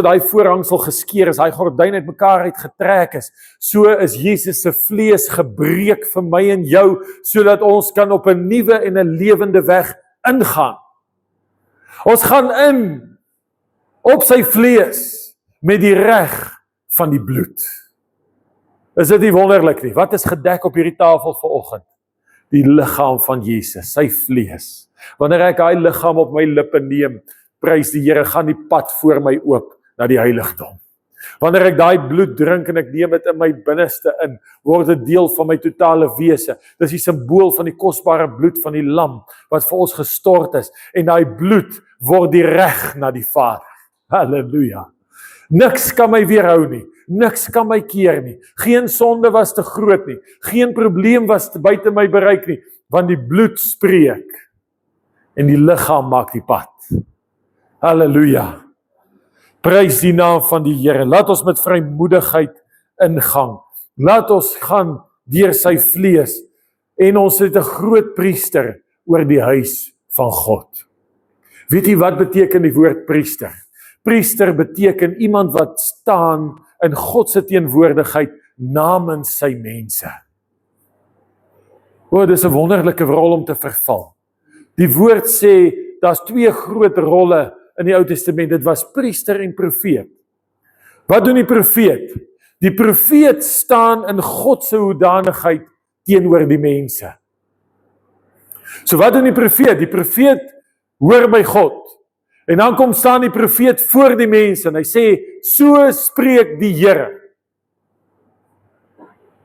daai voorhangsel geskeur is, daai gordyn uitmekaar uitgetrek is, so is Jesus se vlees gebreek vir my en jou, sodat ons kan op 'n nuwe en 'n lewende weg ingaan. Ons gaan in op sy vlees met die reg van die bloed. Is dit nie wonderlik nie? Wat is gedek op hierdie tafel vanoggend? Die liggaam van Jesus, sy vlees. Wanneer ek daai liggaam op my lippe neem, prys die Here, gaan die pad voor my oop na die heiligdom. Wanneer ek daai bloed drink en ek neem dit in my binneste in, word dit deel van my totale wese. Dis die simbool van die kosbare bloed van die lam wat vir ons gestort is, en daai bloed word die reg na die Vader. Halleluja. Niks kan my weerhou nie. Niks kan my keer nie. Geen sonde was te groot nie. Geen probleem was buite my bereik nie, want die bloed spreek en die liggaam maak die pad. Halleluja. Prys die naam van die Here. Laat ons met vrymoedigheid ingaan. Laat ons gaan deur sy vlees en ons het 'n groot priester oor die huis van God. Weet jy wat beteken die woord priester? Priester beteken iemand wat staan in God se teenwoordigheid namens sy mense. Dis 'n wonderlike rol om te vervul. Die woord sê, daar's 2 groot rolle in die Ou Testament. Dit was priester en profeet. Wat doen die profeet? Die profeet staan in God se hoedanigheid teenoor die mense. So wat doen die profeet? Die profeet hoor by God. En dan staan die profeet voor die mense en hy sê, so spreek die Here.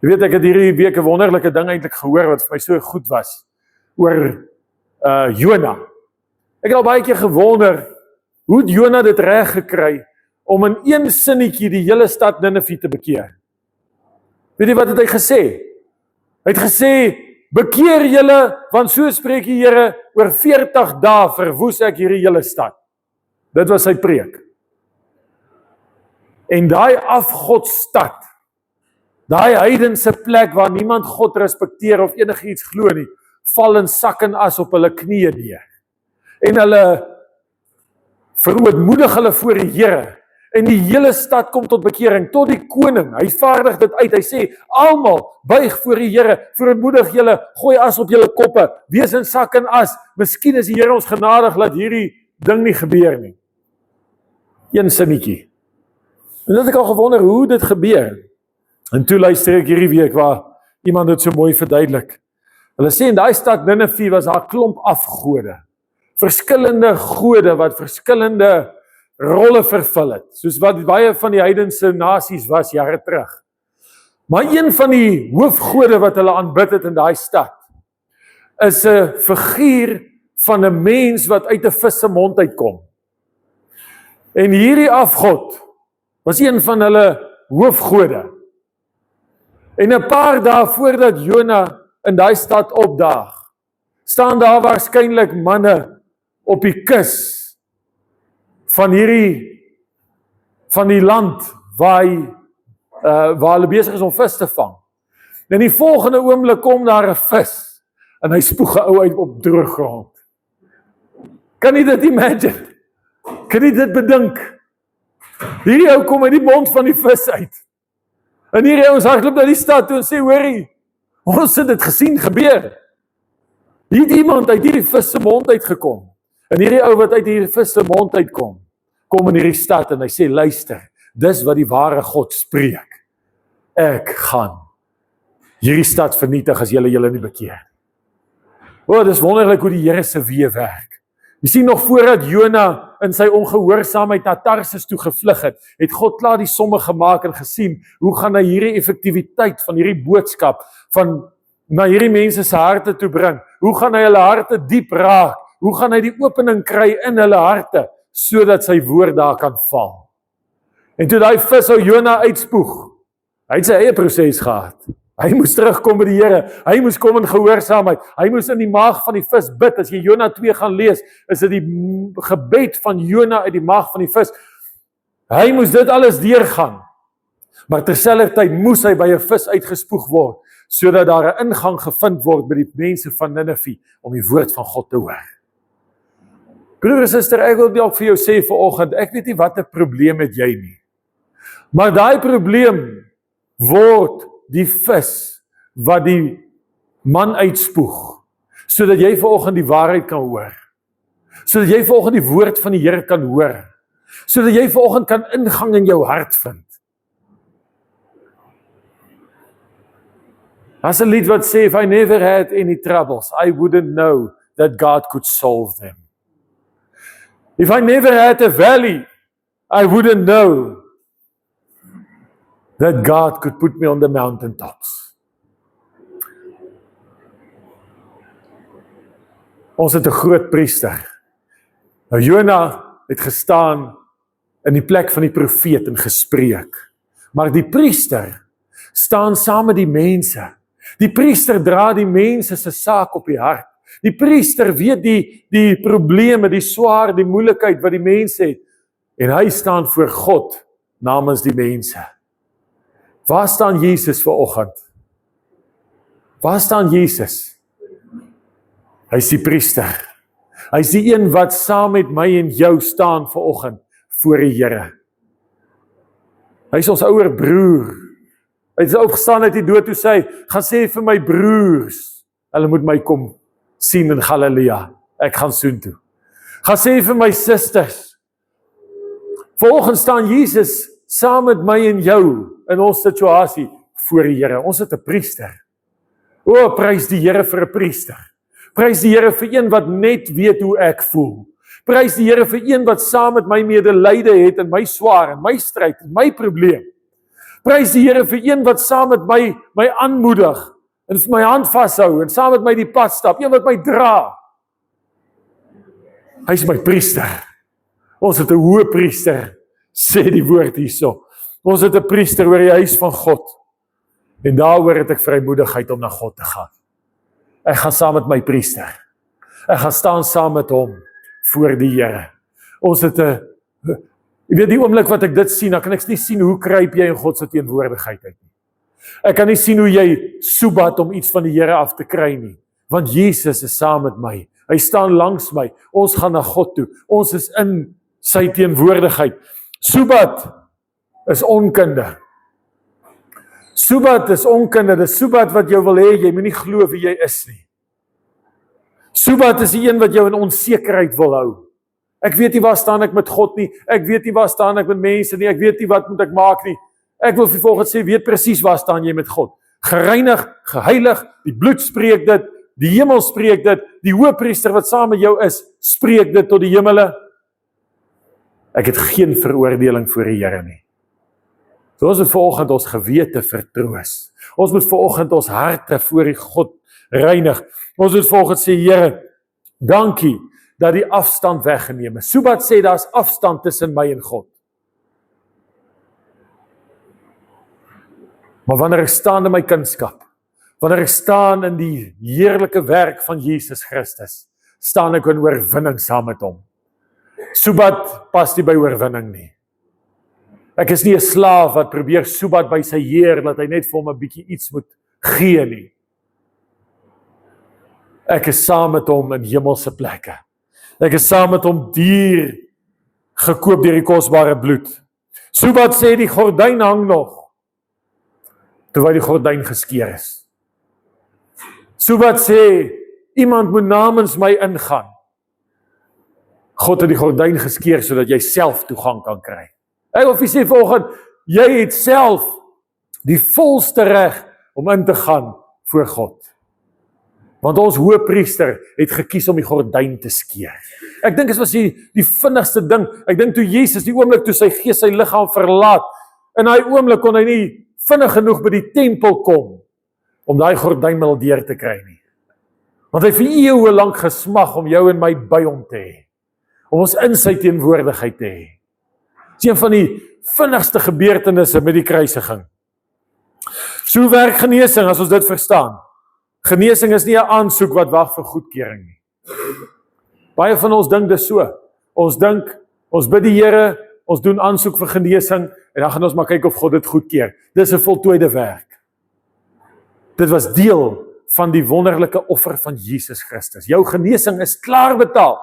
Jy weet, ek het hierdie week 'n wonderlike ding eintlik gehoor wat vir my so goed was, oor Jona. Ek het al baie keer gewonder, hoe het Jona dit reg gekry, om in een sinnetjie die hele stad Ninive te bekeer? Weet jy wat het hy gesê? Hy het gesê, bekeer julle, want so spreek die Here, oor 40 dae verwoes ek hierdie hele stad. Dit was sy preek. En daai afgodstad, daai heidense plek waar niemand God respekteer of enigiets glo nie, val in sak en as op hulle knieë neer. En hulle verootmoedig hulle voor die Here. En die hele stad kom tot bekering, tot die koning. Hy vaardig dit uit. Hy sê, almal buig voor die Here, verootmoedig julle, gooi as op julle koppe, wees in sak en as. Miskien is die Here ons genadig dat hierdie ding nie gebeur nie. Een sinnetjie. En dit het ek al gewonder hoe dit gebeur. En toe luister ek hierdie week waar iemand dit so mooi verduidelik. Hulle sê in daai stad Ninive was daar 'n klomp afgode. Verskillende gode wat verskillende rolle vervul het, soos wat baie van die heidense nasies was jare terug. Maar een van die hoofgode wat hulle aanbid het in daai stad, is 'n figuur van 'n mens wat uit 'n vis se mond uitkom. En hierdie afgod was een van hulle hoofgode. En 'n paar dae voordat Jona in daai stad opdaag, staan daar waarskynlik manne op die kus van die land waar hulle besig is om vis te vang. En die volgende oomblik kom daar 'n vis en hy spoeg 'n ou uit op droë grond. Kan jy dit imagine? Kan jy dit bedink? Hierdie ou kom uit die mond van die vis uit. En hierdie ouens hardloop na die stad toe en sê, hoorie, ons het dit gesien gebeur. Hier het iemand uit hierdie vis se mond uitgekom. En hierdie ou wat uit hierdie vis se mond uitkom, kom in hierdie stad en hy sê, luister, dis wat die ware God spreek. Ek gaan hierdie stad vernietig as julle nie bekeer. Dis wonderlik hoe die Here se weë werk. Jy sien nog voordat Jona in sy ongehoorsaamheid na Tarsis toe gevlug het God klaar die somme gemaak en gesien, hoe gaan hy hierdie effektiwiteit van hierdie boodskap van na hierdie mense se harte toe bring? Hoe gaan hy hulle harte diep raak? Hoe gaan hy die opening kry in hulle harte, sodat sy woord daar kan val? En toe daai vis ou Jona uitspoeg, hy het sy eie proses gehad. Hy moes terugkom by die Here, hy moes kom in gehoorsaamheid, hy moes in die maag van die vis bid. As jy Jona 2 gaan lees, is dit die gebed van Jona uit die maag van die vis. Hy moes dit alles deurgaan, maar terselfdertyd moes hy by 'n vis uitgespoeg word, sodat daar 'n ingang gevind word by die mense van Ninive, om die woord van God te hoor. Broer en suster, ek wil ook vir jou sê vanoggend, ek weet nie wat 'n probleem het jy nie, maar daai probleem word die vis wat die man uitspoeg, sodat jy vanoggend die waarheid kan hoor, sodat jy vanoggend die woord van die Here kan hoor, sodat jy vanoggend kan ingang in jou hart vind. Daar's 'n lied wat sê, if I never had any troubles, I wouldn't know that God could solve them. If I never had a valley, I wouldn't know that God could put me on the mountaintops. Ons het 'n groot priester. Nou Jona het gestaan in die plek van die profeet en gespreek. Maar die priester staan saam met die mense. Die priester dra die mense se saak op die hart. Die priester weet die probleme, die swaar, die moeilikheid wat die mense het. En hy staan voor God namens die mense. Waar staan Jesus vanoggend? Waar staan Jesus? Hy is die priester. Hy is die een wat saam met my en jou staan vanoggend voor die Here. Hy is ons ouer broer. Hy het opgestaan uit die dood toe sê, gaan sê vir my broers, hulle moet my kom sien in Galilea. Ek gaan soontoe. Gaan sê vir my susters. Vanoggend staan Jesus saam met my en jou in ons situasie voor die Here. Ons het 'n priester. Prys die Here vir 'n priester. Prys die Here vir een wat net weet hoe ek voel. Prys die Here vir een wat saam met my medelyde het in my swaar, in my stryd, in my probleem. Prys die Here vir een wat saam met my aanmoedig en vir my hand vashou en saam met my die pad stap, een wat my dra. Hy is my priester. Ons het 'n hoë priester, sê die woord hierso. Ons het 'n priester oor die huis van God. En daaroor het ek vrymoedigheid om na God te gaan. Ek gaan saam met my priester. Ek gaan staan saam met hom voor die Here. Ons het 'n Jy weet die oomblik wat ek dit sien, dan kan ek nie sien hoe kruip jy in God se teenwoordigheid uit nie. Ek kan nie sien hoe jy soebat om iets van die Here af te kry nie, want Jesus is saam met my. Hy staan langs my. Ons gaan na God toe. Ons is in sy teenwoordigheid. Soebat is onkunde. Soebat is onkunde. Dis soebat wat jou wil hê, jy moet nie glo wie jy is nie. Soebat is die een wat jou in onsekerheid wil hou. Ek weet nie waar staan ek met God nie, ek weet nie waar staan ek met mense nie, ek weet nie wat moet ek maak nie. Ek wil vir volgens sê, weet presies waar staan jy met God. Gereinig, geheilig, die bloed spreek dit, die hemel spreek dit, die hoëpriester wat saam met jou is, spreek dit tot die hemele. Ek het geen veroordeling voor die Here nie. So ons moet vanoggend ons gewete vertroos. Ons moet vanoggend ons harte voor die God reinig. Ons moet vanoggend sê, Here, dankie dat die afstand weggeneem is. Soebat sê, daar's afstand tussen my en God. Maar wanneer ek staan in my kindskap, wanneer ek staan in die heerlike werk van Jesus Christus, staan ek in oorwinning saam met hom. Soebat pas nie by oorwinning nie. Ek is nie 'n slaaf wat probeer soebat by sy heer, dat hy net vir hom 'n bietjie iets moet gee nie. Ek is saam met hom in hemelse plekke. Ek is saam met hom duur gekoop deur die kosbare bloed. Soebat sê die gordyn hang nog, terwyl die gordyn geskeur is. Soebat sê, iemand moet namens my ingaan. God het die gordyn geskeur, sodat jy self toegang kan kry. Ek wil vir sê vanoggend, jy het self die volste reg om in te gaan voor God. Want ons hoëpriester het gekies om die gordyn te skeer. Ek dink dit was die vinnigste ding. Ek dink toe Jesus, die oomblik toe sy gees sy liggaam verlaat, in daai oomblik kon hy nie vinnig genoeg by die tempel kom, om daai gordynmiddel deur te kry nie. Want hy het vir eeue lank gesmag om jou en my by hom te hê. Om ons in sy teenwoordigheid te hê. Dit is een van die vinnigste gebeurtenisse met die kruisiging. So werk genesing as ons dit verstaan. Genesing is nie 'n aansoek wat wag vir goedkeuring nie. Baie van ons dink dis so. Ons dink, ons bid die Here, ons doen aansoek vir genesing, en dan gaan ons maar kyk of God dit goedkeur. Dis 'n voltooide werk. Dit was deel van die wonderlike offer van Jesus Christus. Jou genesing is klaar betaal.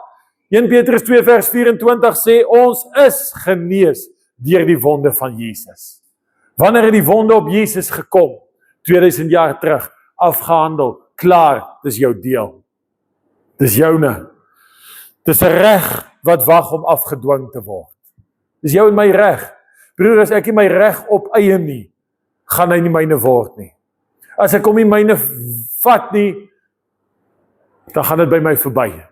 1 Petrus 2 vers 24 sê, ons is genees deur die wonde van Jesus. Wanneer het die wonde op Jesus gekom? 2000 jaar terug, afgehandel, klaar, dis jou deel. Dis joune. Dis 'n reg wat wag om afgedwing te word. Dis jou en my reg. Broer, as ek nie my reg opeien nie, gaan hy nie myne word nie. As ek hom nie myne vat nie, dan gaan dit by my verby.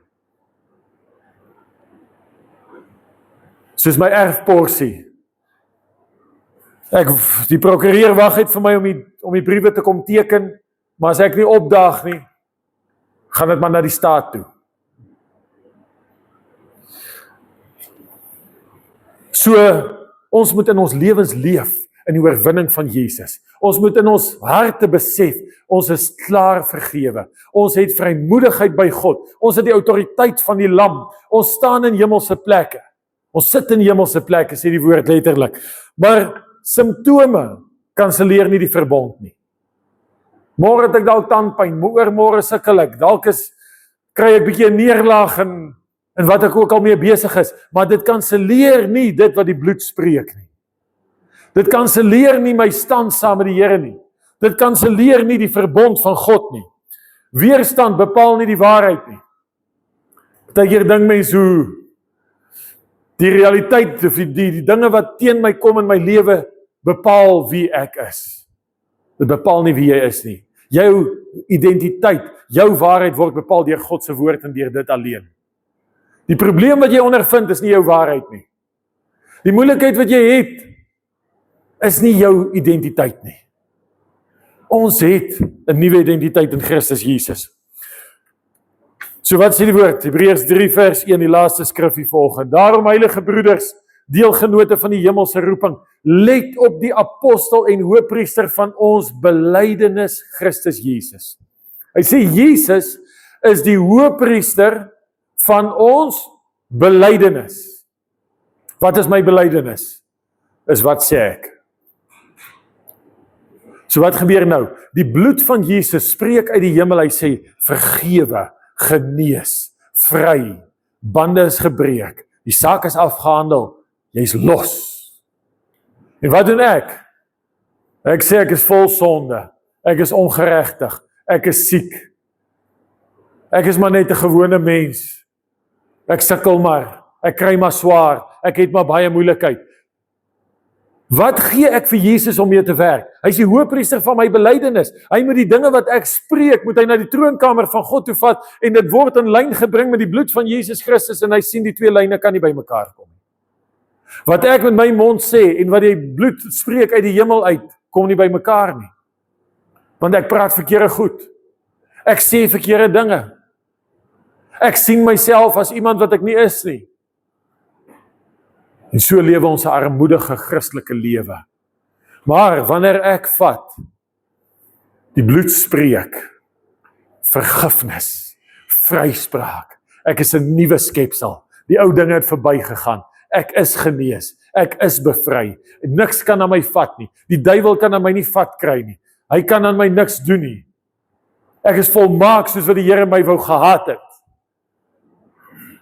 Soos my erfporsie. Die prokureur wag het vir my om die briewe te kom teken, maar as ek nie opdaag nie, gaan dit maar na die staat toe. So, ons moet in ons lewens leef in die oorwinning van Jesus. Ons moet in ons harte besef, ons is klaar vergewe. Ons het vrymoedigheid by God. Ons het die autoriteit van die lam. Ons staan in hemelse plekke. Ons sit in hemelse plekke, sê die woord letterlik. Maar simptome kanselleer nie die verbond nie. Môre het ek dalk tandpyn, oormôre sukkel ek, dalk kry ek bietjie 'n neerlaag in wat ek ook al mee besig is, maar dit kanselleer nie dit wat die bloed spreek nie. Dit kanselleer nie my stand saam met die Here nie. Dit kanselleer nie die verbond van God nie. Weerstand bepaal nie die waarheid nie. Partykeer dink mense hoe die realiteit, of die dinge wat teen my kom in my lewe, bepaal wie ek is. Dit bepaal nie wie jy is nie. Jou identiteit, jou waarheid word bepaal deur God se woord en deur dit alleen. Die probleem wat jy ondervind is nie jou waarheid nie. Die moeilikheid wat jy het, is nie jou identiteit nie. Ons het 'n nuwe identiteit in Christus Jesus. So wat sê die woord? Hebreërs 3 vers 1, die laaste skrifgie volgende. Daarom, heilige broeders, deelgenote van die hemelse roeping, let op die apostel en hoëpriester van ons belydenis, Christus Jesus. Hy sê Jesus is die hoëpriester van ons belydenis. Wat is my belydenis? Is wat sê ek? So wat gebeur nou? Die bloed van Jesus spreek uit die hemel, hy sê vergewe, genees, vry, bande is gebreek, die saak is afgehandel, jy is los. En wat doen ek? Ek sê ek is vol sonde, ek is ongeregtig, ek is siek, ek is maar net 'n gewone mens, ek sukkel maar, ek kry maar swaar, ek het maar baie moeilikheid. Wat gee ek vir Jesus om mee te werk? Hy is die hoëpriester van my belydenis. Hy moet die dinge wat ek spreek, moet hy na die troonkamer van God toe vat, en dit word in lyn gebring met die bloed van Jesus Christus, en hy sien die twee lyne kan nie by mekaar kom. Wat ek met my mond sê, en wat die bloed spreek uit die hemel uit, kom nie by mekaar nie. Want ek praat verkeerde goed. Ek sê verkeerde dinge. Ek sien myself as iemand wat ek nie is nie. En so lewe ons 'n armoedige Christelike lewe. Maar wanneer ek vat, die bloed spreek, vergifnis, vryspraak, ek is 'n nuwe skepsel, die ou dinge het verbygegaan, ek is genees, ek is bevry, niks kan aan my vat nie, die duiwel kan aan my nie vat kry nie, hy kan aan my niks doen nie, ek is volmaak soos wat die Here my wou gehad het.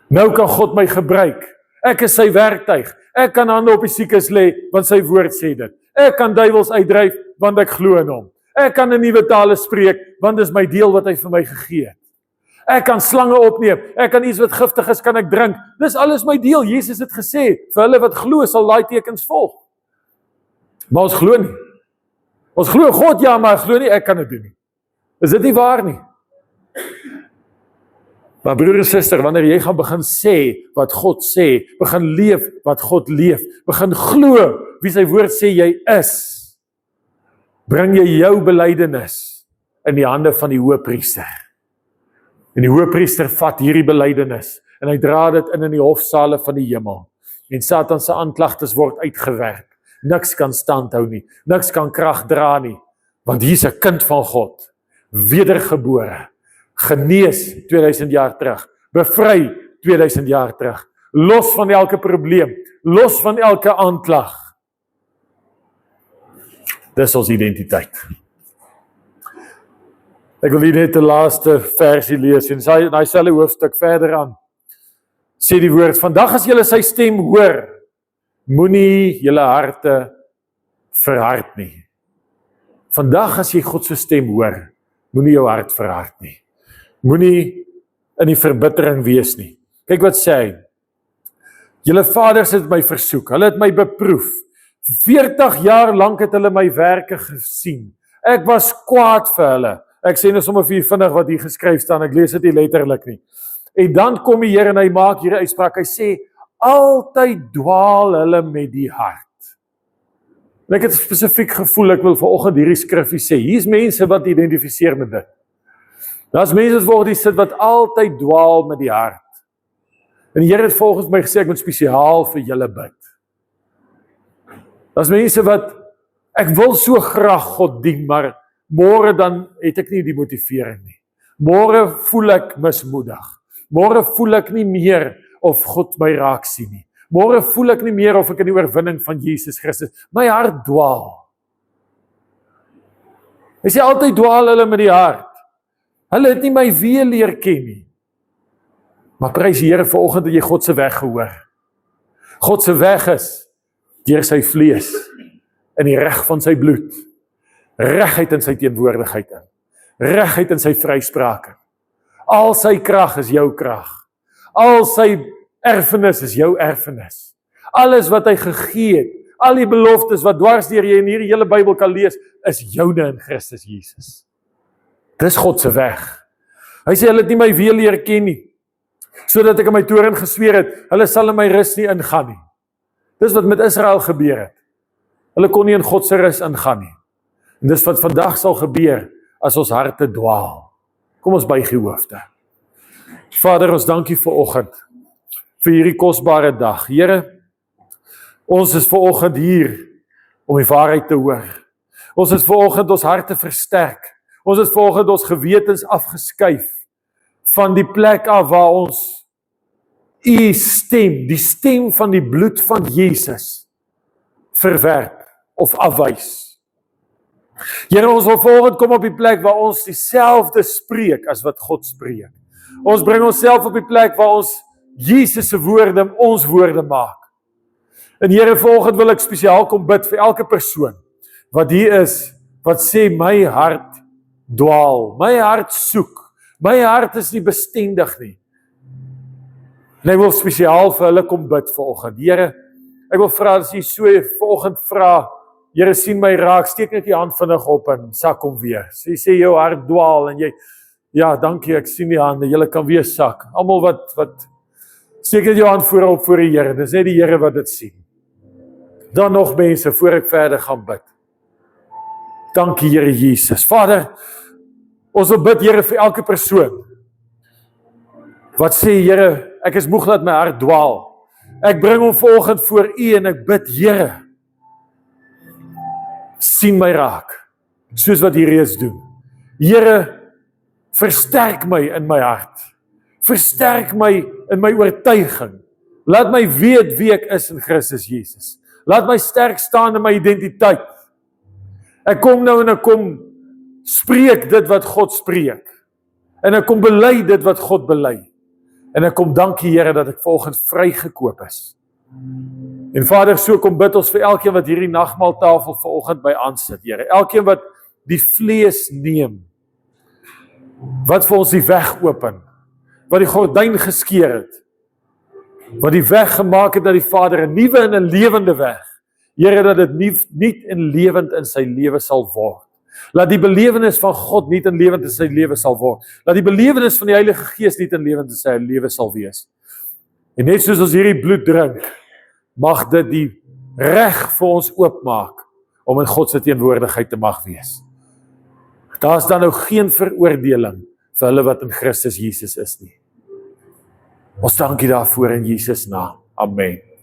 Nou kan God my gebruik. Ek is sy werktuig. Ek kan hande op die siekes lê, want sy woord sê dit. Ek kan duiwels uitdryf, want ek glo in hom. Ek kan 'n nuwe tale spreek, want dis my deel wat hy vir my gegee het. Ek kan slange opneem, ek kan iets wat giftig is, kan ek drink. Dis alles my deel. Jesus het gesê, vir hulle wat glo, sal daai tekens volg. Maar ons glo nie. Ons glo God, ja, maar glo nie, ek kan dit doen nie. Is dit nie waar nie? Maar broer en suster, wanneer jy gaan begin sê wat God sê, begin leef wat God leef, begin glo wie sy woord sê jy is, bring jy jou belydenis in die hande van die hoëpriester. En die hoëpriester vat hierdie belydenis en hy dra dit in die hofsale van die hemel. En Satan se aanklagtes word uitgewerk. Niks kan standhou nie, niks kan krag dra nie, want hier's 'n kind van God, wedergebore, genees 2000 jaar terug, bevry 2000 jaar terug, los van elke probleem, los van elke aanklag. Dis ons identiteit. Ek wil hier net die laaste versie lees, en daai selfe hoofstuk verder aan, sê die woord, vandag as julle sy stem hoor, moenie julle harte verhard nie. Vandag as jy God se stem hoor, moenie jou hart verhard nie. Moenie in die verbittering wees nie. Kyk wat sê hy. Julle vaders het my versoek, hulle het my beproef. 40 jaar lank het hulle my werke gesien. Ek was kwaad vir hulle. Ek sê nou sommer vir vinnig wat hier geskryf staan, ek lees dit nie letterlik nie. En dan kom die Here en hy maak hier 'n uitspraak, hy sê, altyd dwaal hulle met die hart. En ek het spesifiek gevoel, ek wil vanoggend hierdie skrifgie sê, hier's mense wat identifiseer met dit. Daar's mense wat sit wat altyd dwaal met die hart. En die Here het volgens my gesê, ek moet spesiaal vir julle bid. Daar's mense wat, ek wil so graag God dien, maar môre dan het ek nie die motivering nie. Môre voel ek mismoedig. Môre voel ek nie meer of God my raak sien nie. Môre voel ek nie meer of ek in die oorwinning van Jesus Christus. My hart dwaal. Hy sê altyd dwaal hulle met die hart. Hulle het nie my weer leer ken nie. Maar prys die Here, vanoggend het jy God se weg gehoor. God se weg is deur sy vlees, in die reg van sy bloed, regheid in sy teenwoordigheid in, regheid in sy vryspraak in. Al sy krag is jou krag. Al sy erfenis is jou erfenis. Alles wat hy gegee het, al die beloftes wat dwars deur jy in hierdie hele Bybel kan lees, is joune in Christus Jesus. Dis God se weg. Hy sê, hulle het nie my weer leer ken nie, sodat ek in my toren gesweer het, hulle sal in my rus nie ingaan nie. Dis wat met Israel gebeur het. Hulle kon nie in God se rus ingaan nie. En dis wat vandag sal gebeur, as ons harte dwaal. Kom ons buig die hoofde. Vader, ons dankie vir oggend, vir hierdie kosbare dag. Here, ons is ver oggend hier, om die waarheid te hoor. Ons is ver oggend ons harte versterk. Ons het ver oggend ons gewetens afgeskuif, van die plek af waar ons u stem, die stem van die bloed van Jesus, verwerp of afwys. Here, ons wil vanoggend kom op die plek waar ons dieselfde spreek as wat God spreek. Ons bring onsself op die plek waar ons Jesus se woorde ons woorde maak. En Here, vanoggend wil ek spesiaal kom bid vir elke persoon wat hier is, wat sê my hart dwaal, my hart soek, my hart is nie bestendig nie. En ek wil spesiaal vir hulle kom bid vanoggend. Here, ek wil vra as jy so vanoggend vra, Here sien my raak, steek net die hand vinnig op en sak hom weer. Sy sê jou hart dwaal en jy, ja, dankie, ek sien die hande, julle kan weer sak. Almal wat steek net jou hand voorop voor die Here. Dis net die Here wat dit sien. Dan nog mense voor ek verder gaan bid. Dankie Here Jesus. Vader, ons wil bid Here vir elke persoon wat sê Here, ek is moeg dat my hart dwaal. Ek bring hom vanoggend voor U en ek bid Here, sien my raak, soos wat U reeds doen. Here, versterk my in my hart. Versterk my in my oortuiging. Laat my weet wie ek is in Christus Jesus. Laat my sterk staan in my identiteit. Ek kom nou en ek kom spreek dit wat God spreek. En ek kom bely dit wat God bely. En ek kom dankie Here dat ek vanoggend vrygekoop is. En Vader, so kom bid ons vir elkeen wat hierdie nagmaaltafel vanoggend by aansit, Here. Elkeen wat die vlees neem, wat vir ons die weg open, wat die gordyn geskeur het, wat die weg gemaak het na die Vader, 'n nuwe en 'n lewende weg. Here, dat dit nuut en lewend in sy lewe sal word. Laat die belewenis van God nie in lewend in sy lewe sal word. Laat die belewenis van die Heilige Gees nie in lewend in sy lewe sal wees. En net soos ons hierdie bloed drink, mag dit die reg vir ons oopmaak om in God se teenwoordigheid te mag wees. Daar is dan nou geen veroordeling vir hulle wat in Christus Jesus is nie. Ons dankie daarvoor in Jesus naam. Amen.